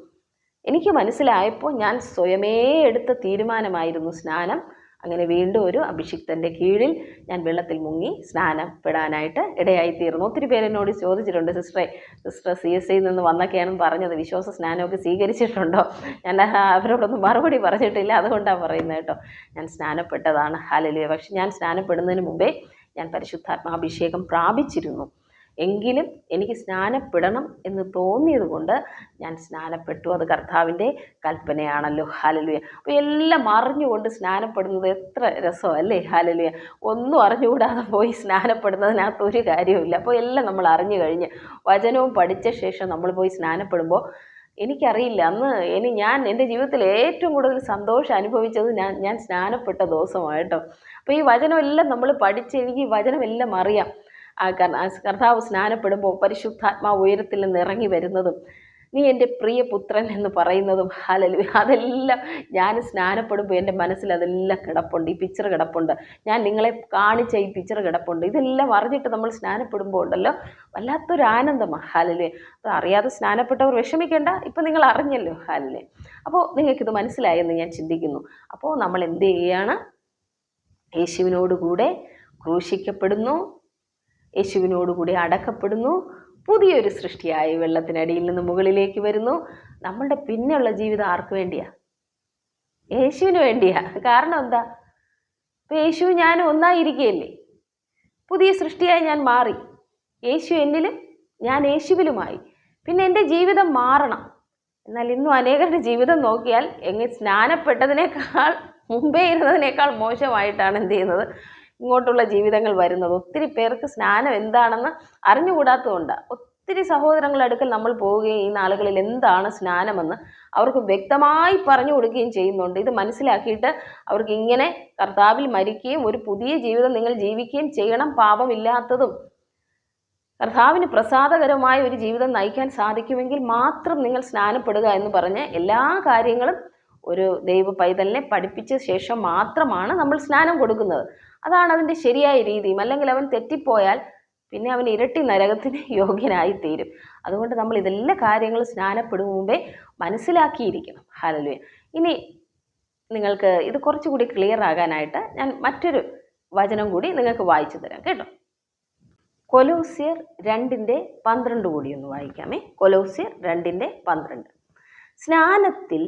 എനിക്ക് മനസ്സിലായപ്പോൾ ഞാൻ സ്വയമേ എടുത്ത തീരുമാനമായിരുന്നു സ്നാനം. അങ്ങനെ വീണ്ടും ഒരു അഭിഷിക്തൻ്റെ കീഴിൽ ഞാൻ വെള്ളത്തിൽ മുങ്ങി സ്നാനപ്പെടാനായിട്ട് ഇടയായിത്തീർന്നു. ഒത്തിരി പേരെന്നോട് ചോദിച്ചിട്ടുണ്ട്, സിസ്റ്റർ CSIയിൽ നിന്ന് വന്നൊക്കെയാണെന്ന് പറഞ്ഞത്, വിശ്വാസ സ്നാനമൊക്കെ സ്വീകരിച്ചിട്ടുണ്ടോ? ഞാൻ അവരോടൊന്നും മറുപടി പറഞ്ഞിട്ടില്ല, അതുകൊണ്ടാണ് പറയുന്നത് കേട്ടോ. ഞാൻ സ്നാനപ്പെട്ടതാണ്. ഹല്ലേലൂയ. പക്ഷെ ഞാൻ സ്നാനപ്പെടുന്നതിന് മുമ്പേ ഞാൻ പരിശുദ്ധാത്മാഭിഷേകം പ്രാപിച്ചിരുന്നു. എങ്കിലും എനിക്ക് സ്നാനപ്പെടണം എന്ന് തോന്നിയത് കൊണ്ട് ഞാൻ സ്നാനപ്പെട്ടു. അത് കർത്താവിൻ്റെ കൽപ്പനയാണല്ലോ. ഹല്ലേലൂയ. അപ്പോൾ എല്ലാം അറിഞ്ഞുകൊണ്ട് സ്നാനപ്പെടുന്നത് എത്ര രസമല്ലേ? ഹല്ലേലൂയ. ഒന്നും അറിഞ്ഞുകൂടാതെ പോയി സ്നാനപ്പെടുന്നതിനകത്ത് ഒരു കാര്യവുമില്ല. അപ്പോൾ എല്ലാം നമ്മൾ അറിഞ്ഞു കഴിഞ്ഞ് വചനവും പഠിച്ച ശേഷം നമ്മൾ പോയി സ്നാനപ്പെടുമ്പോൾ എനിക്കറിയില്ല, അന്ന് ഞാൻ എൻ്റെ ജീവിതത്തിൽ ഏറ്റവും കൂടുതൽ സന്തോഷം അനുഭവിച്ചത് ഞാൻ സ്നാനപ്പെട്ട ദിവസമായിട്ടോ. അപ്പോൾ ഈ വചനമെല്ലാം നമ്മൾ പഠിച്ച് എനിക്ക് ഈ വചനമെല്ലാം അറിയാം. കർത്താവ് സ്നാനപ്പെടുമ്പോൾ പരിശുദ്ധാത്മാവ് ഉയരത്തിൽ നിന്ന് ഇറങ്ങി വരുന്നതും നീ എൻ്റെ പ്രിയപുത്രൻ എന്ന് പറയുന്നതും ഹല്ലേലൂയ, അതെല്ലാം ഞാൻ സ്നാനപ്പെടുമ്പോൾ എൻ്റെ മനസ്സിൽ അതെല്ലാം കിടപ്പുണ്ട്. ഈ പിക്ചർ കിടപ്പുണ്ട്. ഞാൻ നിങ്ങളെ കാണിച്ച ഈ പിക്ചർ കിടപ്പുണ്ട്. ഇതെല്ലാം അറിഞ്ഞിട്ട് നമ്മൾ സ്നാനപ്പെടുമ്പോൾ ഉണ്ടല്ലോ വല്ലാത്തൊരു ആനന്ദമാണ്. ഹല്ലേലൂയ. അത് അറിയാതെ സ്നാനപ്പെട്ടവർ വിഷമിക്കേണ്ട, ഇപ്പം നിങ്ങൾ അറിഞ്ഞല്ലോ. ഹല്ലേലൂയ. അപ്പോൾ നിങ്ങൾക്കിത് മനസ്സിലായെന്ന് ഞാൻ ചിന്തിക്കുന്നു. അപ്പോൾ നമ്മൾ എന്ത് ചെയ്യുകയാണ്? യേശുവിനോടുകൂടെ ക്രൂശിക്കപ്പെടുന്നു, യേശുവിനോടുകൂടി അടക്കപ്പെടുന്നു, പുതിയൊരു സൃഷ്ടിയായി വെള്ളത്തിനടിയിൽ നിന്ന് മുകളിലേക്ക് വരുന്നു. നമ്മളുടെ പിന്നെയുള്ള ജീവിതം ആർക്ക് വേണ്ടിയാ? യേശുവിന് വേണ്ടിയാ. കാരണം എന്താ? ഇപ്പം യേശു ഞാൻ ഒന്നായിരിക്കുകയല്ലേ, പുതിയ സൃഷ്ടിയായി ഞാൻ മാറി. യേശു എന്നിലും ഞാൻ യേശുവിലുമായി. പിന്നെ എൻ്റെ ജീവിതം മാറണം. എന്നാൽ ഇന്നും അനേകരുടെ ജീവിതം നോക്കിയാൽ സ്നാനപ്പെട്ടതിനേക്കാൾ മുമ്പേ ഇരുന്നതിനേക്കാൾ മോശമായിട്ടാണ് എന്ത് ചെയ്യുന്നത്, ഇങ്ങോട്ടുള്ള ജീവിതങ്ങൾ വരുന്നത്. ഒത്തിരി പേർക്ക് സ്നാനം എന്താണെന്ന് അറിഞ്ഞുകൂടാത്തതുകൊണ്ടാണ്. ഒത്തിരി സഹോദരങ്ങളുടെ അടുക്കൽ നമ്മൾ പോവുകയും ഈ നാളുകളിൽ എന്താണ് സ്നാനമെന്ന് അവർക്ക് വ്യക്തമായി പറഞ്ഞു കൊടുക്കുകയും ചെയ്യുന്നുണ്ട്. ഇത് മനസ്സിലാക്കിയിട്ട് അവർക്ക് ഇങ്ങനെ കർത്താവിൽ മരിക്കുകയും ഒരു പുതിയ ജീവിതം നിങ്ങൾ ജീവിക്കുകയും ചെയ്യണം, പാപമില്ലാത്തതും കർത്താവിന് പ്രസാദകരമായ ഒരു ജീവിതം നയിക്കാൻ സാധിക്കുമെങ്കിൽ മാത്രം നിങ്ങൾ സ്നാനപ്പെടുക എന്ന് പറഞ്ഞ് എല്ലാ കാര്യങ്ങളും ഒരു ദൈവ പൈതലിനെ പഠിപ്പിച്ച ശേഷം മാത്രമാണ് നമ്മൾ സ്നാനം കൊടുക്കുന്നത്. അതാണ് അതിൻ്റെ ശരിയായ രീതിയും. അല്ലെങ്കിൽ അവൻ തെറ്റിപ്പോയാൽ പിന്നെ അവൻ ഇരട്ടി നരകത്തിന് യോഗ്യനായിത്തീരും. അതുകൊണ്ട് നമ്മൾ ഇതെല്ലാ കാര്യങ്ങളും സ്നാനപ്പെടും മുമ്പേ മനസ്സിലാക്കിയിരിക്കണം. ഹല്ലേലൂയ. ഇനി നിങ്ങൾക്ക് ഇത് കുറച്ചുകൂടി ക്ലിയർ ആകാനായിട്ട് ഞാൻ മറ്റൊരു വചനം കൂടി നിങ്ങൾക്ക് വായിച്ചു തരാം കേട്ടോ. കൊലോസ്യർ 2:12 കൂടി ഒന്ന് വായിക്കാമേ. കൊലോസ്യർ 2:12. സ്നാനത്തിൽ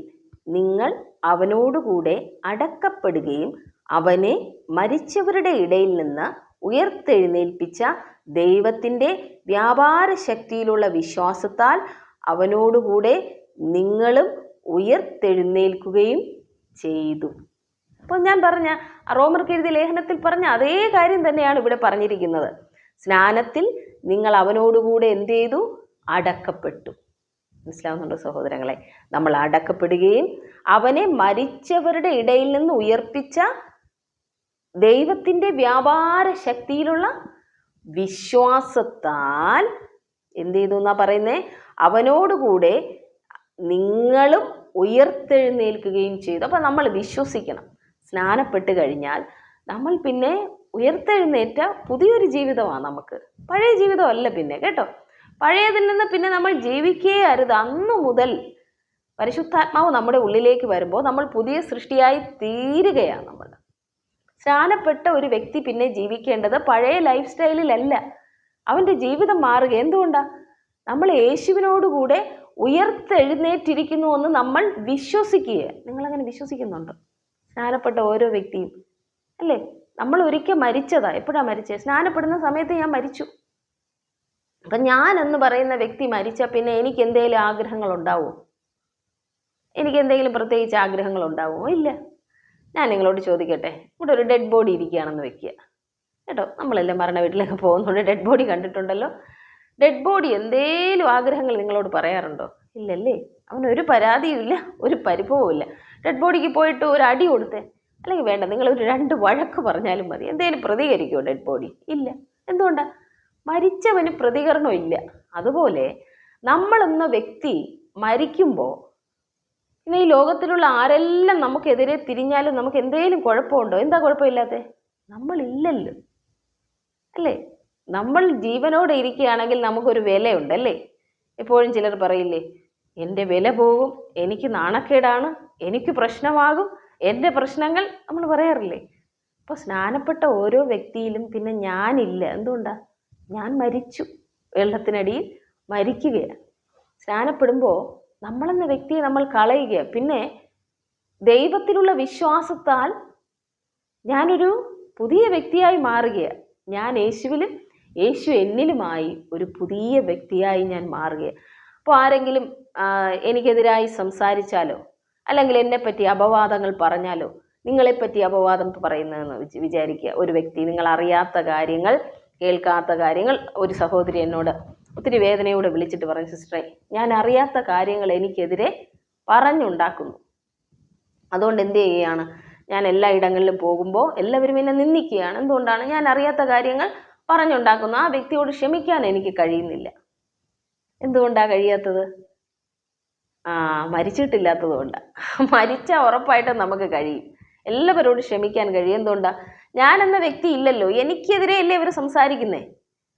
നിങ്ങൾ അവനോടുകൂടെ അടക്കപ്പെടുകയും അവനെ മരിച്ചവരുടെ ഇടയിൽ നിന്ന് ഉയർത്തെഴുന്നേൽപ്പിച്ച ദൈവത്തിൻ്റെ വ്യാപാര ശക്തിയിലുള്ള വിശ്വാസത്താൽ അവനോടുകൂടെ നിങ്ങളും ഉയർത്തെഴുന്നേൽക്കുകയും ചെയ്തു. അപ്പോൾ ഞാൻ പറഞ്ഞ റോമർക്ക് എഴുതിയ ലേഖനത്തിൽ പറഞ്ഞ അതേ കാര്യം തന്നെയാണ് ഇവിടെ പറഞ്ഞിരിക്കുന്നത്. സ്നാനത്തിൽ നിങ്ങൾ അവനോടുകൂടെ എന്ത് ചെയ്തു? അടക്കപ്പെട്ടു. മനസ്സിലാവുന്നുണ്ടോ സഹോദരങ്ങളെ? നമ്മൾ അടക്കപ്പെടുകയും അവനെ മരിച്ചവരുടെ ഇടയിൽ നിന്ന് ഉയർപ്പിച്ച ദൈവത്തിൻ്റെ വ്യാപാര ശക്തിയിലുള്ള വിശ്വാസത്താൽ എന്ത് ചെയ്തു എന്നാ പറയുന്നേ? അവനോടുകൂടെ നിങ്ങളും ഉയർത്തെഴുന്നേൽക്കുകയും ചെയ്തു. അപ്പം നമ്മൾ വിശ്വസിക്കണം. സ്നാനപ്പെട്ട് കഴിഞ്ഞാൽ നമ്മൾ പിന്നെ ഉയർത്തെഴുന്നേറ്റ പുതിയൊരു ജീവിതമാണ് നമുക്ക്. പഴയ ജീവിതമല്ല പിന്നെ കേട്ടോ. പഴയതിൽ നിന്ന് പിന്നെ നമ്മൾ ജീവിക്കേ അരുത്. അന്നു മുതൽ പരിശുദ്ധാത്മാവ് നമ്മുടെ ഉള്ളിലേക്ക് വരുമ്പോൾ നമ്മൾ പുതിയ സൃഷ്ടിയായി തീരുകയാണ്. നമ്മൾ സ്നാനപ്പെട്ട ഒരു വ്യക്തി പിന്നെ ജീവിക്കേണ്ടത് പഴയ ലൈഫ് സ്റ്റൈലിലല്ല. അവൻ്റെ ജീവിതം മാറുക. എന്തുകൊണ്ടാണ്? നമ്മൾ യേശുവിനോടുകൂടെ ഉയർത്തെഴുന്നേറ്റിരിക്കുന്നു എന്ന് നമ്മൾ വിശ്വസിക്കുക. നിങ്ങളങ്ങനെ വിശ്വസിക്കുന്നുണ്ടോ? സ്നാനപ്പെട്ട ഓരോ വ്യക്തിയും അല്ലേ? നമ്മൾ ഒരിക്കൽ മരിച്ചതാ. എപ്പോഴാണ് മരിച്ചത്? സ്നാനപ്പെടുന്ന സമയത്ത് ഞാൻ മരിച്ചു. അപ്പം ഞാൻ എന്ന് പറയുന്ന വ്യക്തി മരിച്ചാൽ പിന്നെ എനിക്ക് എന്തെങ്കിലും ആഗ്രഹങ്ങൾ ഉണ്ടാവുമോ? എനിക്ക് എന്തെങ്കിലും പ്രത്യേകിച്ച് ആഗ്രഹങ്ങൾ ഉണ്ടാവുമോ? ഇല്ല. ഞാൻ നിങ്ങളോട് ചോദിക്കട്ടെ, ഇവിടെ ഒരു ഡെഡ് ബോഡി ഇരിക്കുകയാണെന്ന് വെക്കുക കേട്ടോ. നമ്മളെല്ലാം മരണ വീട്ടിലേക്ക് പോകുന്നുണ്ട്, ഡെഡ് ബോഡി കണ്ടിട്ടുണ്ടല്ലോ. ഡെഡ് ബോഡി എന്തേലും ആഗ്രഹങ്ങൾ നിങ്ങളോട് പറയാറുണ്ടോ? ഇല്ലല്ലേ. അവനൊരു പരാതിയുമില്ല, ഒരു പരിഭവവും ഇല്ല. ഡെഡ് ബോഡിക്ക് പോയിട്ട് ഒരു അടി കൊടുത്തേ, അല്ലെങ്കിൽ വേണ്ട നിങ്ങളൊരു 2 വഴക്ക് പറഞ്ഞാലും മതി, എന്തേലും പ്രതികരിക്കുമോ ഡെഡ് ബോഡി? ഇല്ല. എന്തുകൊണ്ടാണ്? മരിച്ചവന് പ്രതികരണം ഇല്ല. അതുപോലെ നമ്മളെന്ന വ്യക്തി മരിക്കുമ്പോൾ പിന്നെ ഈ ലോകത്തിലുള്ള ആരെല്ലാം നമുക്കെതിരെ തിരിഞ്ഞാലും നമുക്ക് എന്തെങ്കിലും കുഴപ്പമുണ്ടോ? എന്താ കുഴപ്പമില്ലാത്തത്? നമ്മളില്ലല്ലോ അല്ലേ? നമ്മൾ ജീവനോടെ ഇരിക്കുകയാണെങ്കിൽ നമുക്കൊരു വിലയുണ്ടല്ലേ? എപ്പോഴും ചിലർ പറയില്ലേ, എൻ്റെ വില പോകും, എനിക്ക് നാണക്കേടാണ്, എനിക്ക് പ്രശ്നമാകും, എൻ്റെ പ്രശ്നങ്ങൾ നമ്മൾ പറയാറില്ലേ? അപ്പോൾ സ്നാനപ്പെട്ട ഓരോ വ്യക്തിയിലും പിന്നെ ഞാനില്ല. എന്തുകൊണ്ടാണ്? ഞാൻ മരിച്ചു, വെള്ളത്തിനടിയിൽ മരിക്കുകയാണ്. സ്നാനപ്പെടുമ്പോൾ നമ്മളെന്ന വ്യക്തിയെ നമ്മൾ കളയുക. പിന്നെ ദൈവത്തിലുള്ള വിശ്വാസത്താൽ ഞാനൊരു പുതിയ വ്യക്തിയായി മാറുകയാണ്. ഞാൻ യേശുവിലും യേശു എന്നിലുമായി ഒരു പുതിയ വ്യക്തിയായി ഞാൻ മാറുകയാണ്. അപ്പോൾ ആരെങ്കിലും എനിക്കെതിരായി സംസാരിച്ചാലോ അല്ലെങ്കിൽ എന്നെപ്പറ്റി അപവാദങ്ങൾ പറഞ്ഞാലോ, നിങ്ങളെപ്പറ്റി അപവാദം പറയുന്നതെന്ന് വിചാരിക്കുക. ഒരു വ്യക്തി നിങ്ങൾ അറിയാത്ത കാര്യങ്ങൾ, കേൾക്കാത്ത കാര്യങ്ങൾ, ഒരു സഹോദരി എന്നോട് ഒത്തിരി വേദനയോടെ വിളിച്ചിട്ട് പറഞ്ഞു, സിസ്റ്ററെ ഞാൻ അറിയാത്ത കാര്യങ്ങൾ എനിക്കെതിരെ പറഞ്ഞുണ്ടാക്കുന്നു. അതുകൊണ്ട് എന്ത് ചെയ്യുകയാണ്? ഞാൻ എല്ലാ ഇടങ്ങളിലും പോകുമ്പോൾ എല്ലാവരും എന്നെ നിന്ദിക്കുകയാണ്. എന്തുകൊണ്ടാണ്? ഞാൻ അറിയാത്ത കാര്യങ്ങൾ പറഞ്ഞുണ്ടാക്കുന്നു. ആ വ്യക്തിയോട് ക്ഷമിക്കാൻ എനിക്ക് കഴിയുന്നില്ല. എന്തുകൊണ്ടാണ് കഴിയാത്തത്? മരിച്ചിട്ടില്ലാത്തത് കൊണ്ടാണ്. മരിച്ചാൽ ഉറപ്പായിട്ടും നമുക്ക് കഴിയും, എല്ലാവരോടും ക്ഷമിക്കാൻ കഴിയും. എന്തുകൊണ്ടാണ്? ഞാനെന്ന വ്യക്തി ഇല്ലല്ലോ, എനിക്കെതിരെ അല്ലേ ഇവർ സംസാരിക്കുന്നേ.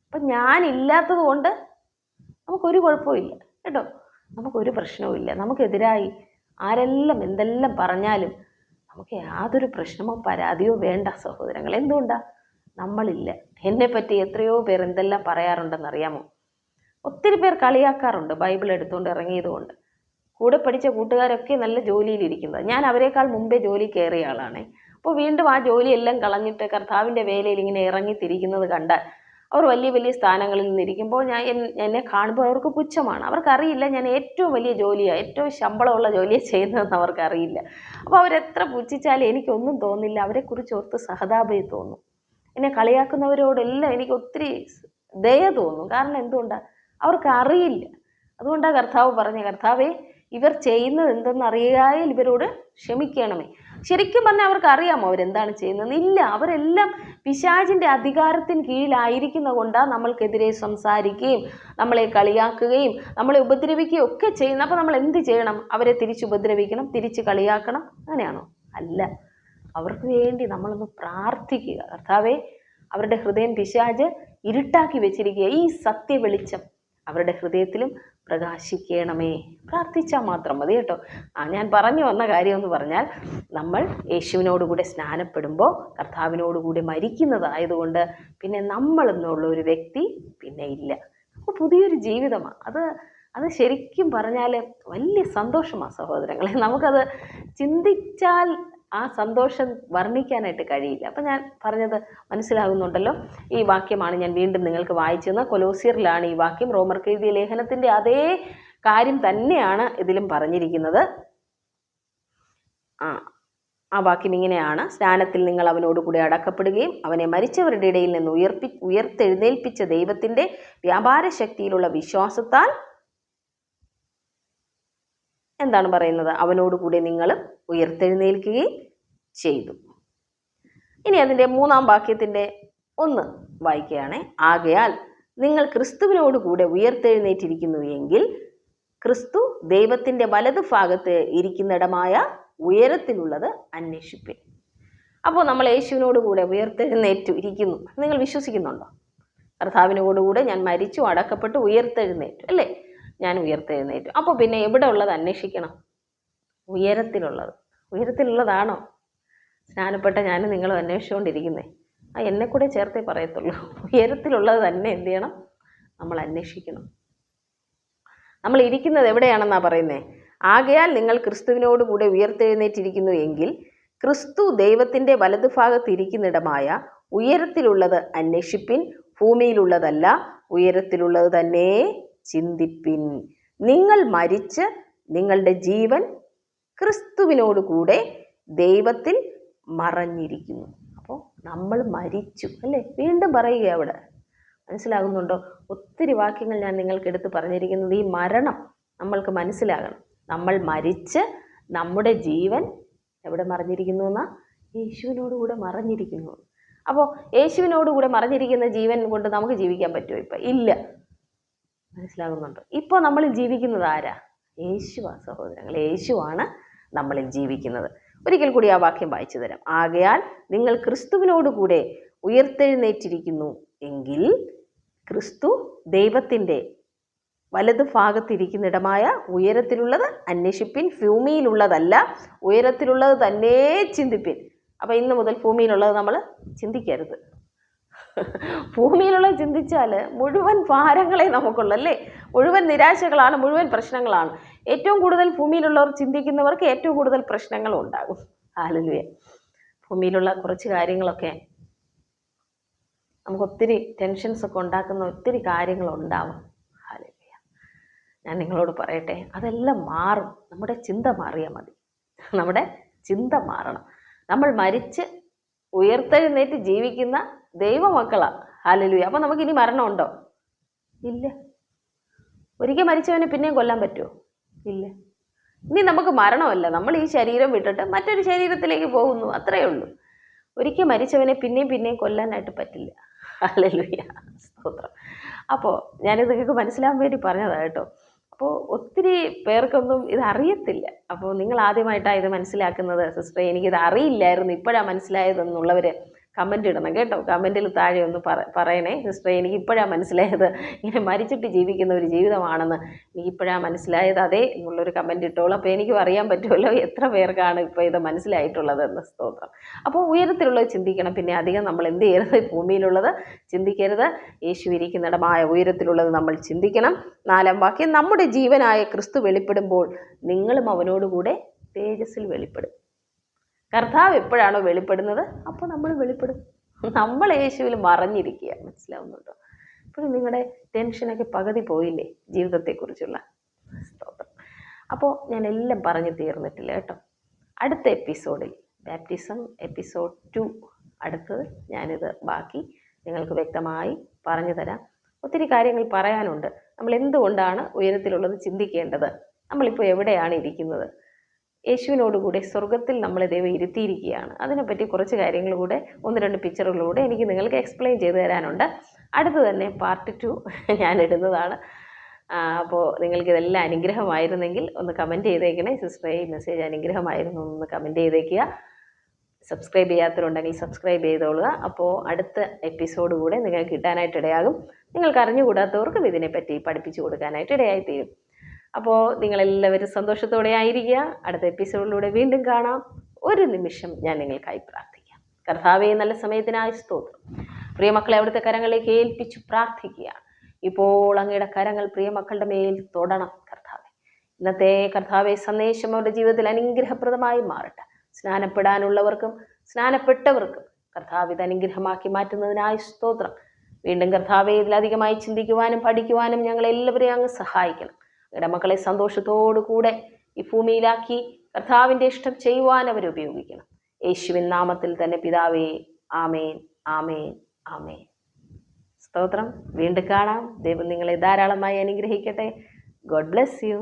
അപ്പം ഞാനില്ലാത്തത് കൊണ്ട് നമുക്കൊരു കുഴപ്പമില്ല കേട്ടോ, നമുക്കൊരു പ്രശ്നവുമില്ല. നമുക്കെതിരായി ആരെല്ലാം എന്തെല്ലാം പറഞ്ഞാലും നമുക്ക് യാതൊരു പ്രശ്നമോ പരാതിയോ വേണ്ട സഹോദരങ്ങൾ. എന്തുകൊണ്ടാണ്? നമ്മളില്ല. എന്നെപ്പറ്റി എത്രയോ പേർ എന്തെല്ലാം പറയാറുണ്ടെന്നറിയാമോ? ഒത്തിരി പേർ കളിയാക്കാറുണ്ട് ബൈബിൾ എടുത്തുകൊണ്ട് ഇറങ്ങിയതുകൊണ്ട്. കൂടെ പഠിച്ച കൂട്ടുകാരൊക്കെ നല്ല ജോലിയിലിരിക്കുന്നത്, ഞാൻ അവരെക്കാൾ മുമ്പേ ജോലി കയറിയ ആളാണ്. അപ്പോൾ വീണ്ടും ആ ജോലിയെല്ലാം കളഞ്ഞിട്ട് കർത്താവിൻ്റെ വേലയിൽ ഇങ്ങനെ ഇറങ്ങിത്തിരിക്കുന്നത് കണ്ടാൽ, അവർ വലിയ വലിയ സ്ഥാനങ്ങളിൽ നിന്നിരിക്കുമ്പോൾ എന്നെ കാണുമ്പോൾ അവർക്ക് പുച്ഛമാണ്. അവർക്കറിയില്ല ഞാൻ ഏറ്റവും വലിയ ജോലിയാണ്, ഏറ്റവും ശമ്പളമുള്ള ജോലിയാണ് ചെയ്യുന്നതെന്ന് അവർക്കറിയില്ല. അപ്പോൾ അവരെത്ര പുച്ഛിച്ചാലും എനിക്കൊന്നും തോന്നില്ല, അവരെക്കുറിച്ച് ഓർത്ത് സഹതാപം തോന്നും. എന്നെ കളിയാക്കുന്നവരോടെല്ലാം എനിക്ക് ഒത്തിരി ദയ തോന്നും. കാരണം എന്തുകൊണ്ടാണ്? അവർക്കറിയില്ല. അതുകൊണ്ടാണ് കർത്താവ് പറഞ്ഞ, കർത്താവേ ഇവർ ചെയ്യുന്നത് എന്തെന്നറിയാൽ ഇവരോട് ക്ഷമിക്കണമേ. ശരിക്കും പറഞ്ഞാൽ അവർക്ക് അറിയാമോ അവരെന്താണ് ചെയ്യുന്നത്? ഇല്ല. അവരെല്ലാം പിശാചിൻ്റെ അധികാരത്തിന് കീഴിലായിരിക്കുന്ന കൊണ്ടാണ് നമ്മൾക്കെതിരെ സംസാരിക്കുകയും നമ്മളെ കളിയാക്കുകയും നമ്മളെ ഉപദ്രവിക്കുകയും ഒക്കെ ചെയ്യുന്നത്. അപ്പോൾ നമ്മൾ എന്ത് ചെയ്യണം? അവരെ തിരിച്ചുപദ്രവിക്കണം, തിരിച്ച് കളിയാക്കണം? അങ്ങനെയാണോ? അല്ല. അവർക്ക് വേണ്ടി നമ്മളൊന്ന് പ്രാർത്ഥിക്കുക. കർത്താവേ അവരുടെ ഹൃദയം പിശാച് ഇരുട്ടാക്കി വെച്ചിരിക്കുക, ഈ സത്യ വെളിച്ചം അവരുടെ ഹൃദയത്തിലും പ്രകാശിക്കണമേ. പ്രാർത്ഥിച്ചാൽ മാത്രം മതി കേട്ടോ. ഞാൻ പറഞ്ഞു വന്ന കാര്യം എന്ന് പറഞ്ഞാൽ, നമ്മൾ യേശുവിനോടുകൂടെ സ്നാനപ്പെടുമ്പോൾ കർത്താവിനോടുകൂടി മരിക്കുന്നതായതുകൊണ്ട് പിന്നെ നമ്മളെന്നുള്ള ഒരു വ്യക്തി പിന്നെ ഇല്ല. അപ്പോൾ പുതിയൊരു ജീവിതമാണ് അത് ശരിക്കും പറഞ്ഞാൽ വലിയ സന്തോഷമാണ് സഹോദരങ്ങളെ. നമുക്കത് ചിന്തിച്ചാൽ ആ സന്തോഷം വർണ്ണിക്കാനായിട്ട് കഴിയില്ല. അപ്പം ഞാൻ പറഞ്ഞത് മനസ്സിലാകുന്നുണ്ടല്ലോ. ഈ വാക്യമാണ് ഞാൻ വീണ്ടും നിങ്ങൾക്ക് വായിച്ചത്. കൊലോസ്യരിലാണ് ഈ വാക്യം. റോമർക്ക് എഴുതിയ ലേഖനത്തിൻ്റെ അതേ കാര്യം തന്നെയാണ് ഇതിലും പറഞ്ഞിരിക്കുന്നത്. ആ വാക്യം ഇങ്ങനെയാണ്: സ്നാനത്തിൽ നിങ്ങൾ അവനോടുകൂടി അടക്കപ്പെടുകയും അവനെ മരിച്ചവരുടെ ഇടയിൽ നിന്ന് ഉയർത്തെഴുന്നേൽപ്പിച്ച ദൈവത്തിൻ്റെ വ്യാപാര ശക്തിയിലുള്ള വിശ്വാസത്താൽ എന്താണ് പറയുന്നത്? അവനോടുകൂടി നിങ്ങൾ ഉയർത്തെഴുന്നേൽക്കുകയും ചെയ്തു. ഇനി അതിൻ്റെ 3-ാം വാക്യത്തിൻ്റെ 1 വായിക്കുകയാണ്. ആകയാൽ നിങ്ങൾ ക്രിസ്തുവിനോടുകൂടെ ഉയർത്തെഴുന്നേറ്റിരിക്കുന്നു എങ്കിൽ ക്രിസ്തു ദൈവത്തിൻ്റെ വലതുഭാഗത്ത് ഇരിക്കുന്നിടമായ ഉയരത്തിലുള്ളത് അന്വേഷിപ്പിൻ. അപ്പോൾ നമ്മൾ യേശുവിനോടുകൂടെ ഉയർത്തെഴുന്നേറ്റു ഇരിക്കുന്നു. നിങ്ങൾ വിശ്വസിക്കുന്നുണ്ടോ? കർത്താവിനോടുകൂടെ ഞാൻ മരിച്ചു, അടക്കപ്പെട്ടു, ഉയർത്തെഴുന്നേറ്റു അല്ലേ? ഞാൻ ഉയർത്തെഴുന്നേറ്റു. അപ്പോൾ പിന്നെ എവിടെ ഉള്ളത് അന്വേഷിക്കണം? ഉയരത്തിലുള്ളത്. ഉയരത്തിലുള്ളതാണോ സ്നാനപ്പെട്ട ഞാനും നിങ്ങളും അന്വേഷിച്ചുകൊണ്ടിരിക്കുന്നത്? എന്നെ കൂടെ ചേർത്തേ പറയത്തുള്ളൂ. ഉയരത്തിലുള്ളത് തന്നെ എന്ത് ചെയ്യണം? നമ്മൾ അന്വേഷിക്കണം. നമ്മൾ ഇരിക്കുന്നത് എവിടെയാണെന്നാണ് പറയുന്നത്? ആകയാൽ നിങ്ങൾ ക്രിസ്തുവിനോടുകൂടെ ഉയർത്തെഴുന്നേറ്റിരിക്കുന്നു എങ്കിൽ ക്രിസ്തു ദൈവത്തിൻ്റെ വലതുഭാഗത്ത് ഇരിക്കുന്നിടമായ ഉയരത്തിലുള്ളത് അന്വേഷിപ്പിൻ, ഭൂമിയിലുള്ളതല്ല ഉയരത്തിലുള്ളത് തന്നെ ചിന്തിപ്പിൻ. നിങ്ങൾ മരിച്ച് നിങ്ങളുടെ ജീവൻ ക്രിസ്തുവിനോടുകൂടെ ദൈവത്തിൽ മറഞ്ഞിരിക്കുന്നു. അപ്പോൾ നമ്മൾ മരിച്ചു അല്ലേ? വീണ്ടും പറയുക അവിടെ. മനസ്സിലാകുന്നുണ്ടോ? ഒത്തിരി വാക്യങ്ങൾ ഞാൻ നിങ്ങൾക്ക് എടുത്ത് പറഞ്ഞിരിക്കുന്നത് ഈ മരണം നമ്മൾക്ക് മനസ്സിലാകണം. നമ്മൾ മരിച്ച് നമ്മുടെ ജീവൻ എവിടെ മറഞ്ഞിരിക്കുന്നു എന്നാ? യേശുവിനോടുകൂടെ മറഞ്ഞിരിക്കുന്നു. അപ്പോൾ യേശുവിനോടുകൂടെ മറഞ്ഞിരിക്കുന്ന ജീവൻ കൊണ്ട് നമുക്ക് ജീവിക്കാൻ പറ്റുമോ? ഇപ്പം ഇല്ല. മനസ്സിലാകുന്നുണ്ടോ? ഇപ്പോൾ നമ്മൾ ജീവിക്കുന്നത് ആരാ? യേശുവാ സഹോദരങ്ങൾ. യേശുവാണ് നമ്മളിൽ ജീവിക്കുന്നത്. ഒരിക്കൽ കൂടി ആ വാക്യം വായിച്ചു തരാം. ആകയാൽ നിങ്ങൾ ക്രിസ്തുവിനോടുകൂടെ ഉയർത്തെഴുന്നേറ്റിരിക്കുന്നു എങ്കിൽ ക്രിസ്തു ദൈവത്തിൻ്റെ വലതുഭാഗത്തിരിക്കുന്നിടമായ ഉയരത്തിലുള്ളത് അന്വേഷിപ്പിൻ, ഭൂമിയിലുള്ളതല്ല ഉയരത്തിലുള്ളത് തന്നെ ചിന്തിപ്പിൻ. അപ്പം ഇന്ന് മുതൽ ഭൂമിയിലുള്ളത് നമ്മൾ ചിന്തിക്കരുത്. ഭൂമിയിലുള്ള ചിന്തിച്ചാൽ മുഴുവൻ ഭാരങ്ങളെ നമുക്കുള്ളല്ലേ, മുഴുവൻ നിരാശകളാണ്, മുഴുവൻ പ്രശ്നങ്ങളാണ്. ഏറ്റവും കൂടുതൽ ഭൂമിയിലുള്ളവർ ചിന്തിക്കുന്നവർക്ക് ഏറ്റവും കൂടുതൽ പ്രശ്നങ്ങളും ഉണ്ടാകും. ഹല്ലേലൂയ. ഭൂമിയിലുള്ള കുറച്ച് കാര്യങ്ങളൊക്കെ നമുക്ക് ഒത്തിരി ടെൻഷൻസൊക്കെ ഉണ്ടാക്കുന്ന ഒത്തിരി കാര്യങ്ങളുണ്ടാവും. ഹല്ലേലൂയ. ഞാൻ നിങ്ങളോട് പറയട്ടെ, അതെല്ലാം മാറും. നമ്മുടെ ചിന്ത മാറിയാൽ മതി. നമ്മുടെ ചിന്ത മാറണം. നമ്മൾ മരിച്ച് ഉയർത്തെഴുന്നേറ്റ് ജീവിക്കുന്ന ദൈവമക്കളാണ്. ഹല്ലേലൂയ. അപ്പോൾ നമുക്കിനി മരണമുണ്ടോ? ഇല്ല. ഒരിക്കൽ മരിച്ചവനെ പിന്നെയും കൊല്ലാൻ പറ്റുമോ? ഇല്ല. ഇനി നമുക്ക് മരണമല്ല, നമ്മൾ ഈ ശരീരം വിട്ടിട്ട് മറ്റൊരു ശരീരത്തിലേക്ക് പോകുന്നു, അത്രയേ ഉള്ളൂ. ഒരിക്കൽ മരിച്ചവനെ പിന്നെയും കൊല്ലാനായിട്ട് പറ്റില്ല. ഹല്ലേലൂയ. സ്തോത്രം. അപ്പോൾ ഞാനിത് നിങ്ങൾക്ക് മനസ്സിലാകാൻ വേണ്ടി പറഞ്ഞതാണ് കേട്ടോ. അപ്പോൾ അപ്പോൾ ഒത്തിരി പേർക്കൊന്നും ഇത് അറിയത്തില്ല. അപ്പോൾ നിങ്ങൾ ആദ്യമായിട്ടാണ് ഇത് മനസ്സിലാക്കുന്നത്, സിസ്റ്ററെ എനിക്കിത് അറിയില്ലായിരുന്നു ഇപ്പോഴാണ് മനസ്സിലായതെന്നുള്ളവർ കമൻ്റ് ഇടണം കേട്ടോ. കമൻറ്റിൽ താഴെ ഒന്ന് പറയണേ, സിസ്റ്ററെ എനിക്ക് ഇപ്പോഴാണ് മനസ്സിലായത്, ഇങ്ങനെ മരിച്ചിട്ട് ജീവിക്കുന്ന ഒരു ജീവിതമാണെന്ന് എനിക്ക് ഇപ്പോഴാണ് മനസ്സിലായത്, അതെ എന്നുള്ളൊരു കമൻറ്റ് ഇട്ടോളൂ. അപ്പോൾ എനിക്കും അറിയാൻ പറ്റുമല്ലോ എത്ര പേർക്കാണ് ഇപ്പോൾ ഇത് മനസ്സിലായിട്ടുള്ളതെന്ന്. സ്തോത്രം. അപ്പോൾ ഉയരത്തിലുള്ളത് ചിന്തിക്കണം. പിന്നെ അധികം നമ്മൾ എന്ത് ചെയ്യരുത്, ഭൂമിയിലുള്ളത് ചിന്തിക്കരുത്, യേശു ഇരിക്കുന്നിടമായ ഉയരത്തിലുള്ളത് നമ്മൾ ചിന്തിക്കണം. 4-ാം വാക്യം, നമ്മുടെ ജീവനായ ക്രിസ്തു വെളിപ്പെടുമ്പോൾ നിങ്ങളും അവനോടുകൂടെ തേജസ്സിൽ വെളിപ്പെടും. കർത്താവ് എപ്പോഴാണോ വെളിപ്പെടുന്നത് അപ്പോൾ നമ്മൾ വെളിപ്പെടും. നമ്മൾ യേശുവിൽ മറഞ്ഞിരിക്കുക. മനസ്സിലാവുന്നുണ്ടോ? ഇപ്പോൾ നിങ്ങളുടെ ടെൻഷനൊക്കെ പകുതി പോയില്ലേ ജീവിതത്തെക്കുറിച്ചുള്ള? സ്തോത്രം. അപ്പോൾ ഞാൻ എല്ലാം പറഞ്ഞു തീർന്നിട്ടില്ല കേട്ടോ. അടുത്ത എപ്പിസോഡിൽ ബാപ്റ്റിസം എപ്പിസോഡ് 2 അടുത്തത് ഞാനിത് ബാക്കി നിങ്ങൾക്ക് വ്യക്തമായി പറഞ്ഞു തരാം. ഒത്തിരി കാര്യങ്ങൾ പറയാനുണ്ട്. നമ്മൾ എന്തുകൊണ്ടാണ് ഉയരത്തിലുള്ളത് ചിന്തിക്കേണ്ടത്, നമ്മളിപ്പോൾ എവിടെയാണ് ഇരിക്കുന്നത്, യേശുവിനോടുകൂടെ സ്വർഗത്തിൽ നമ്മളെ ദൈവം ഇരുത്തിയിരിക്കുകയാണ്. അതിനെപ്പറ്റി കുറച്ച് കാര്യങ്ങൾ കൂടെ 1-2 പിക്ചറുകളിലൂടെ എനിക്ക് നിങ്ങൾക്ക് എക്സ്പ്ലെയിൻ ചെയ്തു തരാനുണ്ട്. അടുത്ത് തന്നെ പാർട്ട് 2 ഞാൻ ഇടുന്നതാണ്. അപ്പോൾ നിങ്ങൾക്കിതെല്ലാം അനുഗ്രഹമായിരുന്നെങ്കിൽ ഒന്ന് കമൻറ്റ് ചെയ്തേക്കണേ. സിസ്റ്ററെ ഈ മെസ്സേജ് അനുഗ്രഹമായിരുന്നു ഒന്ന് കമൻറ്റ് ചെയ്തേക്കുക. സബ്സ്ക്രൈബ് ചെയ്യാത്തവരുണ്ടെങ്കിൽ സബ്സ്ക്രൈബ് ചെയ്തോളുക. അപ്പോൾ അടുത്ത എപ്പിസോഡ് കൂടെ നിങ്ങൾക്ക് കിട്ടാനായിട്ട് ഇടയാകും. നിങ്ങൾക്ക് അറിഞ്ഞുകൂടാത്തവർക്കും ഇതിനെപ്പറ്റി പഠിപ്പിച്ചു കൊടുക്കാനായിട്ട് ഇടയായിത്തീരും. അപ്പോൾ നിങ്ങളെല്ലാവരും സന്തോഷത്തോടെ ആയിരിക്കുക. അടുത്ത എപ്പിസോഡിലൂടെ വീണ്ടും കാണാം. ഒരു നിമിഷം ഞാൻ നിങ്ങൾക്കായി പ്രാർത്ഥിക്കാം. കർത്താവേ, നല്ല സമയത്തിനായി സ്തോത്രം. പ്രിയമക്കളെ അവിടുത്തെ കരങ്ങളിലേക്ക് ഏൽപ്പിച്ചു പ്രാർത്ഥിക്കുകയാണ്. ഇപ്പോൾ അങ്ങയുടെ കരങ്ങൾ പ്രിയമക്കളുടെ മേൽ തൊടണം കർത്താവെ. ഇന്നത്തെ കർത്താവെ സന്ദേശം അവരുടെ ജീവിതത്തിൽ അനുഗ്രഹപ്രദമായി മാറട്ടെ. സ്നാനപ്പെടാനുള്ളവർക്കും സ്നാനപ്പെട്ടവർക്കും കർത്താവ് ഇത് അനുഗ്രഹമാക്കി മാറ്റുന്നതിനായി സ്തോത്രം. വീണ്ടും കർത്താവെ ഇതിലധികമായി ചിന്തിക്കുവാനും പഠിക്കുവാനും ഞങ്ങളെല്ലാവരെയും അങ്ങ് സഹായിക്കണം. അങ്ങയുടെ മക്കളെ സന്തോഷത്തോടു കൂടെ ഈ ഭൂമിയിലാക്കി കർത്താവിൻ്റെ ഇഷ്ടം ചെയ്യുവാൻ അവർ ഉപയോഗിക്കണം. യേശുവിൻ നാമത്തിൽ തന്നെ പിതാവേ, ആമേൻ, ആമേൻ, ആമേൻ. സ്തോത്രം. വീണ്ടും കാണാം. ദൈവം നിങ്ങളെ ധാരാളമായി അനുഗ്രഹിക്കട്ടെ. God bless you.